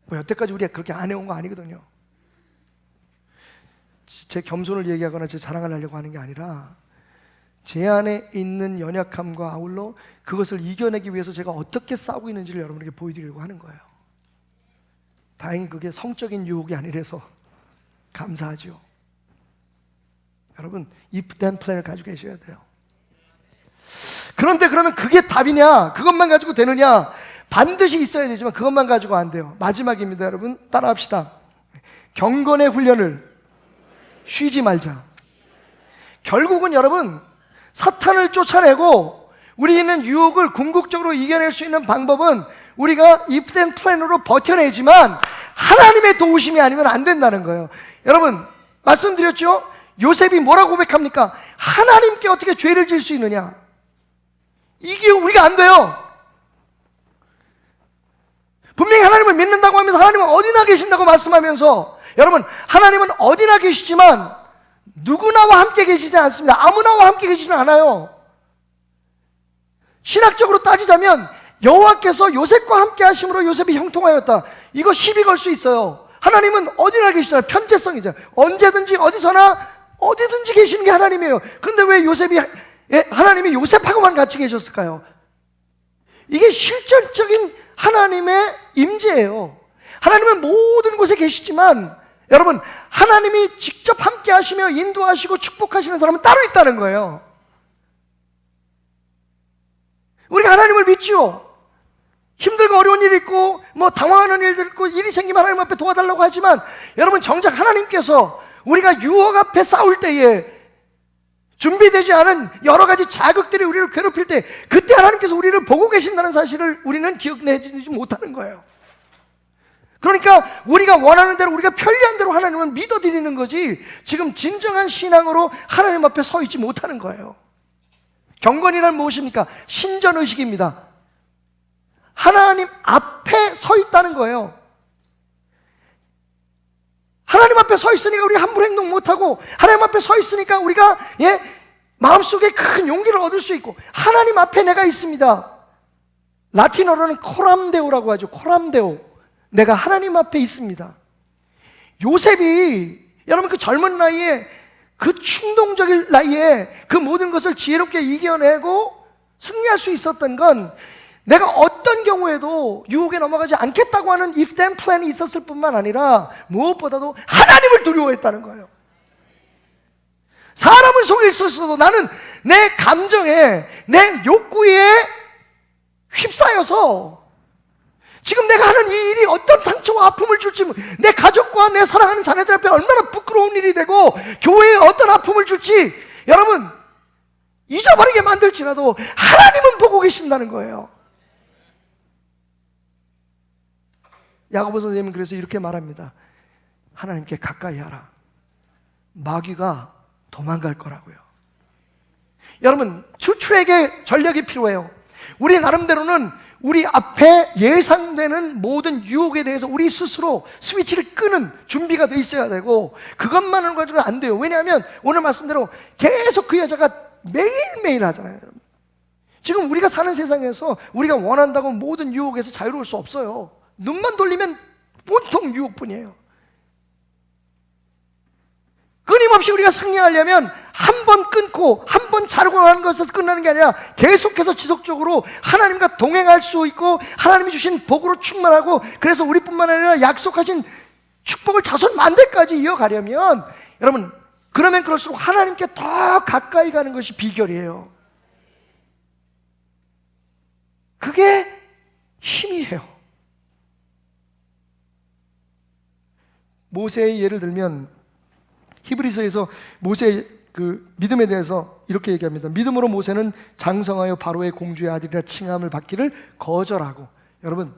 뭐 여태까지 우리가 그렇게 안 해온 거 아니거든요. 제 겸손을 얘기하거나 제 자랑을 하려고 하는 게 아니라, 제 안에 있는 연약함과 아울러 그것을 이겨내기 위해서 제가 어떻게 싸우고 있는지를 여러분에게 보여드리려고 하는 거예요. 다행히 그게 성적인 유혹이 아니라서 감사하죠. 여러분, if then plan을 가지고 계셔야 돼요. 그런데 그러면 그게 답이냐? 그것만 가지고 되느냐? 반드시 있어야 되지만 그것만 가지고 안 돼요. 마지막입니다. 여러분, 따라합시다. 경건의 훈련을 쉬지 말자. 결국은 여러분, 사탄을 쫓아내고 우리는 유혹을 궁극적으로 이겨낼 수 있는 방법은 우리가 if then plan으로 버텨내지만 하나님의 도우심이 아니면 안 된다는 거예요. 여러분, 말씀드렸죠? 요셉이 뭐라고 고백합니까? 하나님께 어떻게 죄를 질 수 있느냐? 이게 우리가 안 돼요. 분명히 하나님을 믿는다고 하면서 하나님은 어디나 계신다고 말씀하면서, 여러분, 하나님은 어디나 계시지만 누구나와 함께 계시지 않습니다. 아무나와 함께 계시지는 않아요. 신학적으로 따지자면 여호와께서 요셉과 함께 하심으로 요셉이 형통하였다, 이거 시비 걸 수 있어요. 하나님은 어디나 계시잖아요. 편재성이죠. 언제든지 어디서나 어디든지 계시는 게 하나님이에요. 그런데 왜 하나님이 요셉하고만 같이 계셨을까요? 이게 실질적인 하나님의 임재예요. 하나님은 모든 곳에 계시지만 여러분, 하나님이 직접 함께 하시며 인도하시고 축복하시는 사람은 따로 있다는 거예요. 우리가 하나님을 믿죠. 힘들고 어려운 일이 있고 뭐 당황하는 일들 있고 일이 생기면 하나님 앞에 도와달라고 하지만, 여러분, 정작 하나님께서 우리가 유혹 앞에 싸울 때에 준비되지 않은 여러 가지 자극들이 우리를 괴롭힐 때, 그때 하나님께서 우리를 보고 계신다는 사실을 우리는 기억내지 못하는 거예요. 그러니까 우리가 원하는 대로, 우리가 편리한 대로 하나님을 믿어드리는 거지, 지금 진정한 신앙으로 하나님 앞에 서 있지 못하는 거예요. 경건이란 무엇입니까? 신전의식입니다. 하나님 앞에 서 있다는 거예요. 하나님 앞에 서 있으니까 우리가 함부로 행동 못하고, 하나님 앞에 서 있으니까 우리가 마음속에 큰 용기를 얻을 수 있고, 하나님 앞에 내가 있습니다. 라틴어로는 코람데오라고 하죠. 코람데오. 내가 하나님 앞에 있습니다. 요셉이 여러분 그 젊은 나이에, 그 충동적인 나이에 그 모든 것을 지혜롭게 이겨내고 승리할 수 있었던 건, 내가 어떤 경우에도 유혹에 넘어가지 않겠다고 하는 if then plan이 있었을 뿐만 아니라 무엇보다도 하나님을 두려워했다는 거예요. 사람을 속일 수 있어도 나는 내 감정에, 내 욕구에 휩싸여서 지금 내가 하는 이 일이 어떤 상처와 아픔을 줄지, 내 가족과 내 사랑하는 자녀들 앞에 얼마나 부끄러운 일이 되고 교회에 어떤 아픔을 줄지 여러분 잊어버리게 만들지라도 하나님은 보고 계신다는 거예요. 야고보 선생님은 그래서 이렇게 말합니다. 하나님께 가까이 하라. 마귀가 도망갈 거라고요. 여러분, 추출에게 전략이 필요해요. 우리 나름대로는 우리 앞에 예상되는 모든 유혹에 대해서 우리 스스로 스위치를 끄는 준비가 돼 있어야 되고, 그것만은 가지고는 안 돼요. 왜냐하면 오늘 말씀대로 계속 그 여자가 매일매일 하잖아요. 지금 우리가 사는 세상에서 우리가 원한다고 모든 유혹에서 자유로울 수 없어요. 눈만 돌리면 온통 유혹뿐이에요. 끊임없이 우리가 승리하려면 한 번 끊고 한 번 자르고 하는 것에서 끝나는 게 아니라 계속해서 지속적으로 하나님과 동행할 수 있고, 하나님이 주신 복으로 충만하고, 그래서 우리뿐만 아니라 약속하신 축복을 자손 만대까지 이어가려면, 여러분, 그러면 그럴수록 하나님께 더 가까이 가는 것이 비결이에요. 그게 힘이에요. 모세의 예를 들면 히브리서에서 모세의 그 믿음에 대해서 이렇게 얘기합니다. 믿음으로 모세는 장성하여 바로의 공주의 아들이라 칭함을 받기를 거절하고, 여러분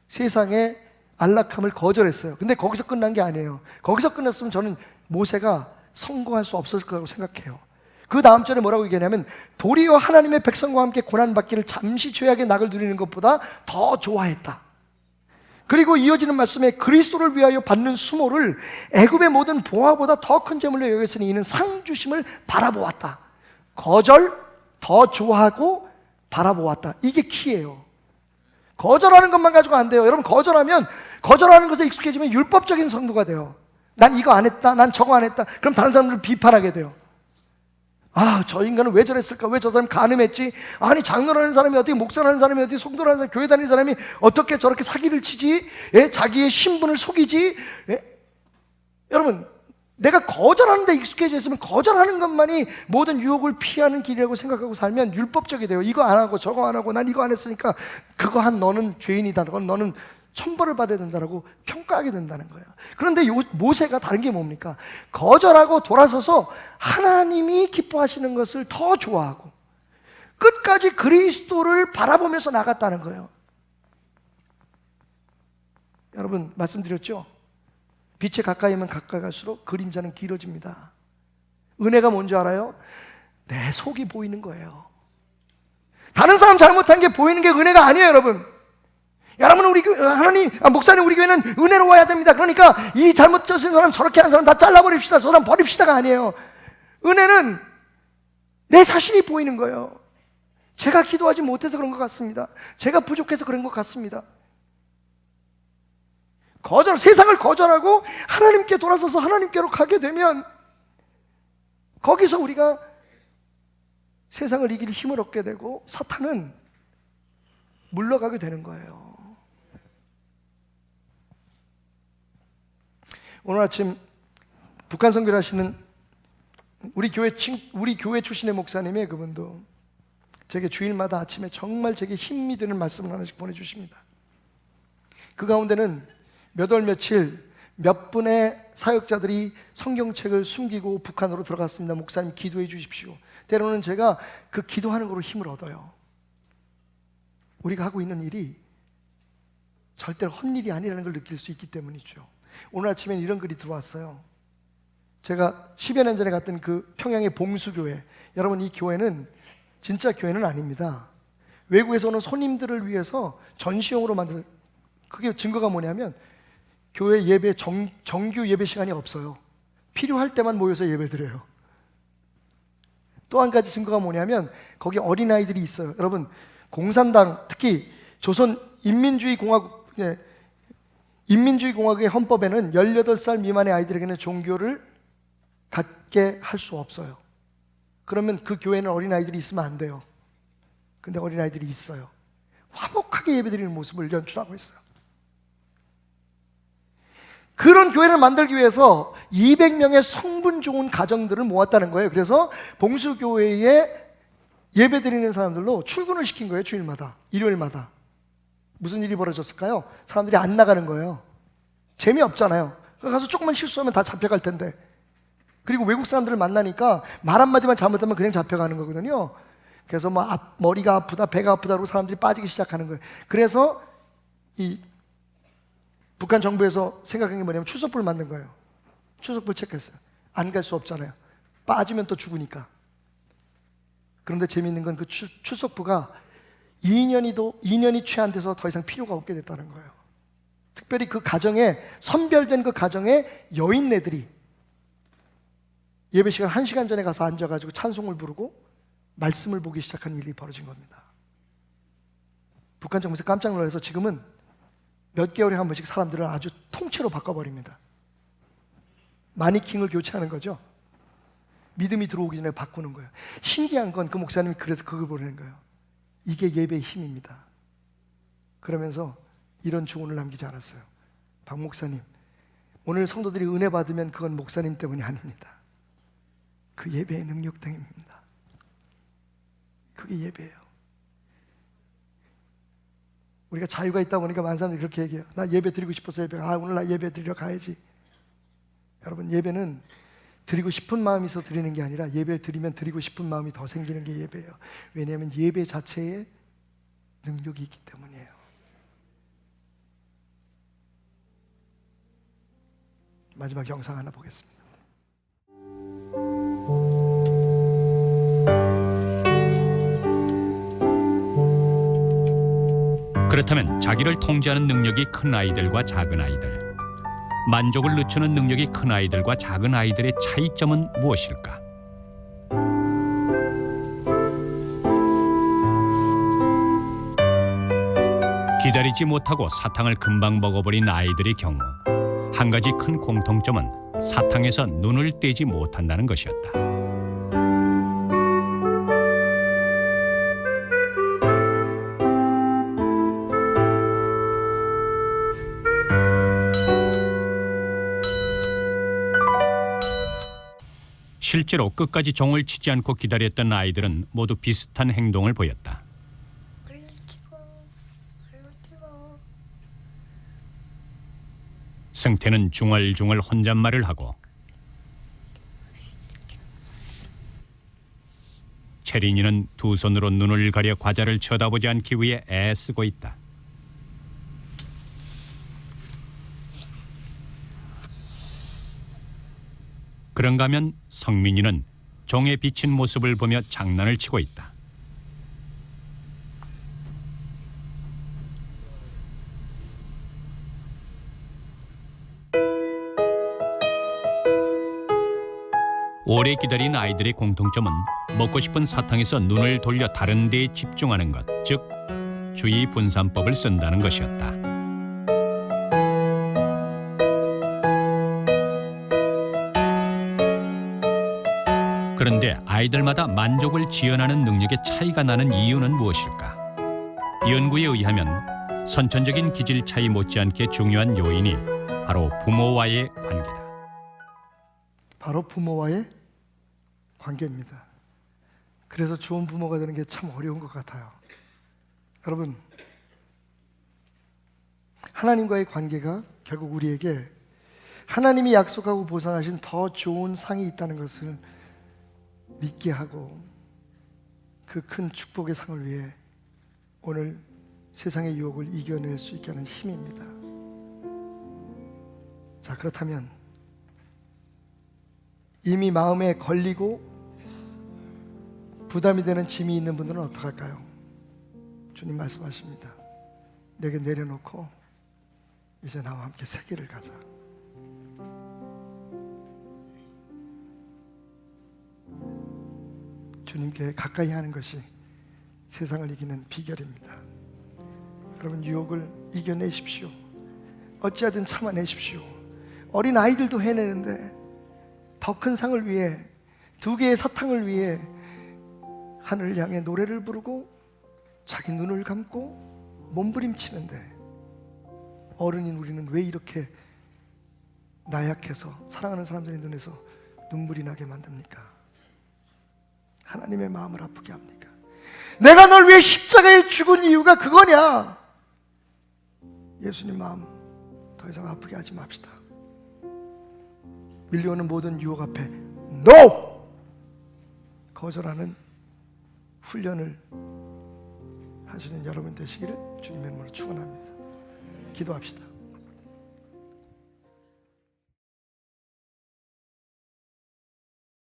세상의 안락함을 거절했어요. 근데 거기서 끝난 게 아니에요. 거기서 끝났으면 저는 모세가 성공할 수 없었을 거라고 생각해요. 그 다음 절에 뭐라고 얘기하냐면 도리어 하나님의 백성과 함께 고난받기를 잠시 죄악의 낙을 누리는 것보다 더 좋아했다. 그리고 이어지는 말씀에 그리스도를 위하여 받는 수모를 애굽의 모든 보화보다 더 큰 재물로 여겼으니 이는 상 주심을 바라보았다. 거절, 더 좋아하고 바라보았다. 이게 키예요. 거절하는 것만 가지고 안 돼요. 여러분 거절하는 것에 익숙해지면 율법적인 성도가 돼요. 난 이거 안 했다, 난 저거 안 했다. 그럼 다른 사람들을 비판하게 돼요. 아, 저 인간은 왜 저랬을까? 왜 저 사람이 간음했지? 아니, 장로라는 사람이 어떻게, 목사라는 사람이 어떻게, 성도라는 사람이, 교회 다니는 사람이 어떻게 저렇게 사기를 치지? 예? 자기의 신분을 속이지? 예? 여러분, 내가 거절하는 데 익숙해져 있으면 거절하는 것만이 모든 유혹을 피하는 길이라고 생각하고 살면 율법적이 돼요. 이거 안 하고 저거 안 하고 난 이거 안 했으니까 그거 한 너는 죄인이다, 너는 천벌을 받아야 된다고 평가하게 된다는 거예요. 그런데 모세가 다른 게 뭡니까? 거절하고 돌아서서 하나님이 기뻐하시는 것을 더 좋아하고 끝까지 그리스도를 바라보면서 나갔다는 거예요. 여러분 말씀드렸죠? 빛에 가까이면 가까이 갈수록 그림자는 길어집니다. 은혜가 뭔지 알아요? 내 속이 보이는 거예요. 다른 사람 잘못한 게 보이는 게 은혜가 아니에요, 여러분. 여러분, 우리 목사님, 우리 교회는 은혜로워야 됩니다. 그러니까 이 잘못하신 사람, 저렇게 한 사람 다 잘라버립시다, 저 사람 버립시다가 아니에요. 은혜는 내 자신이 보이는 거예요. 제가 기도하지 못해서 그런 것 같습니다. 제가 부족해서 그런 것 같습니다. 세상을 거절하고 하나님께 돌아서서 하나님께로 가게 되면 거기서 우리가 세상을 이길 힘을 얻게 되고 사탄은 물러가게 되는 거예요. 오늘 아침 북한 선교를 하시는 우리 교회 출신의 목사님이, 그분도 제게 주일마다 아침에 정말 제게 힘이 되는 말씀을 하나씩 보내주십니다. 그 가운데는 몇 월 며칠 몇 분의 사역자들이 성경책을 숨기고 북한으로 들어갔습니다. 목사님 기도해 주십시오. 때로는 제가 그 기도하는 거로 힘을 얻어요. 우리가 하고 있는 일이 절대로 헛일이 아니라는 걸 느낄 수 있기 때문이죠. 오늘 아침엔 이런 글이 들어왔어요. 제가 10여 년 전에 갔던 그 평양의 봉수교회, 여러분 이 교회는 진짜 교회는 아닙니다. 외국에서 오는 손님들을 위해서 전시용으로 만든, 그게 증거가 뭐냐면 교회 예배 정규 예배 시간이 없어요. 필요할 때만 모여서 예배 드려요. 또 한 가지 증거가 뭐냐면 거기 어린아이들이 있어요. 여러분 공산당, 특히 조선 인민주의 공화국의 헌법에는 18살 미만의 아이들에게는 종교를 갖게 할 수 없어요. 그러면 그 교회는 어린아이들이 있으면 안 돼요. 근데 어린아이들이 있어요. 화목하게 예배드리는 모습을 연출하고 있어요. 그런 교회를 만들기 위해서 200명의 성분 좋은 가정들을 모았다는 거예요. 그래서 봉수교회에 예배드리는 사람들로 출근을 시킨 거예요. 주일마다, 일요일마다. 무슨 일이 벌어졌을까요? 사람들이 안 나가는 거예요. 재미없잖아요. 가서 조금만 실수하면 다 잡혀갈 텐데. 그리고 외국 사람들을 만나니까 말 한마디만 잘못하면 그냥 잡혀가는 거거든요. 그래서 머리가 아프다, 배가 아프다고 사람들이 빠지기 시작하는 거예요. 그래서 이 북한 정부에서 생각한 게 뭐냐면 추석불 만든 거예요. 추석불 체크했어요. 안 갈 수 없잖아요. 빠지면 또 죽으니까. 그런데 재미있는 건 그 추석부가 2년이 채 안 돼서 더 이상 필요가 없게 됐다는 거예요. 특별히 그 가정에, 선별된 그 가정에 여인네들이 예배 시간 1시간 전에 가서 앉아가지고 찬송을 부르고 말씀을 보기 시작한 일이 벌어진 겁니다. 북한 정부에서 깜짝 놀라서 지금은 몇 개월에 한 번씩 사람들을 아주 통째로 바꿔버립니다. 마니킹을 교체하는 거죠. 믿음이 들어오기 전에 바꾸는 거예요. 신기한 건 그 목사님이 그래서 그걸 보내는 거예요. 이게 예배의 힘입니다. 그러면서 이런 조언을 남기지 않았어요. 박 목사님, 오늘 성도들이 은혜 받으면 그건 목사님 때문이 아닙니다. 그 예배의 능력 때문입니다. 그게 예배예요. 우리가 자유가 있다 보니까 많은 사람들이 그렇게 얘기해요. 나 예배 드리고 싶어서 오늘 나 예배 드리러 가야지. 여러분, 예배는 드리고 싶은 마음이서 드리는 게 아니라 예배를 드리면 드리고 싶은 마음이 더 생기는 게 예배예요. 왜냐하면 예배 자체에 능력이 있기 때문이에요. 마지막 영상 하나 보겠습니다. 그렇다면 자기를 통제하는 능력이 큰 아이들과 작은 아이들, 만족을 늦추는 능력이 큰 아이들과 작은 아이들의 차이점은 무엇일까? 기다리지 못하고 사탕을 금방 먹어버린 아이들의 경우 한 가지 큰 공통점은 사탕에서 눈을 떼지 못한다는 것이었다. 실제로 끝까지 종을 치지 않고 기다렸던 아이들은 모두 비슷한 행동을 보였다. 얼른 찍어. 얼른 찍어. 승태는 중얼중얼 혼잣말을 하고 채린이는 두 손으로 눈을 가려 과자를 쳐다보지 않기 위해 애쓰고 있다. 그런가 하면 성민이는 종에 비친 모습을 보며 장난을 치고 있다. 오래 기다린 아이들의 공통점은 먹고 싶은 사탕에서 눈을 돌려 다른 데에 집중하는 것, 즉 주의 분산법을 쓴다는 것이었다. 그런데 아이들마다 만족을 지연하는 능력에 차이가 나는 이유는 무엇일까? 연구에 의하면 선천적인 기질 차이 못지않게 중요한 요인이 바로 부모와의 관계다. 바로 부모와의 관계입니다. 그래서 좋은 부모가 되는 게 참 어려운 것 같아요. 여러분, 하나님과의 관계가 결국 우리에게 하나님이 약속하고 보상하신 더 좋은 상이 있다는 것을 믿게 하고 그 큰 축복의 상을 위해 오늘 세상의 유혹을 이겨낼 수 있게 하는 힘입니다. 자, 그렇다면 이미 마음에 걸리고 부담이 되는 짐이 있는 분들은 어떡할까요? 주님 말씀하십니다. 내게 내려놓고 이제 나와 함께 세계를 가자. 주님께 가까이 하는 것이 세상을 이기는 비결입니다. 여러분, 유혹을 이겨내십시오. 어찌하든 참아내십시오. 어린 아이들도 해내는데 더 큰 상을 위해, 두 개의 사탕을 위해 하늘을 향해 노래를 부르고 자기 눈을 감고 몸부림치는데 어른인 우리는 왜 이렇게 나약해서 사랑하는 사람들의 눈에서 눈물이 나게 만듭니까? 하나님의 마음을 아프게 합니까? 내가 널 위해 십자가에 죽은 이유가 그거냐? 예수님 마음 더 이상 아프게 하지 맙시다. 밀려오는 모든 유혹 앞에 NO! 거절하는 훈련을 하시는 여러분 되시기를 주님의 이름으로 축원합니다. 기도합시다.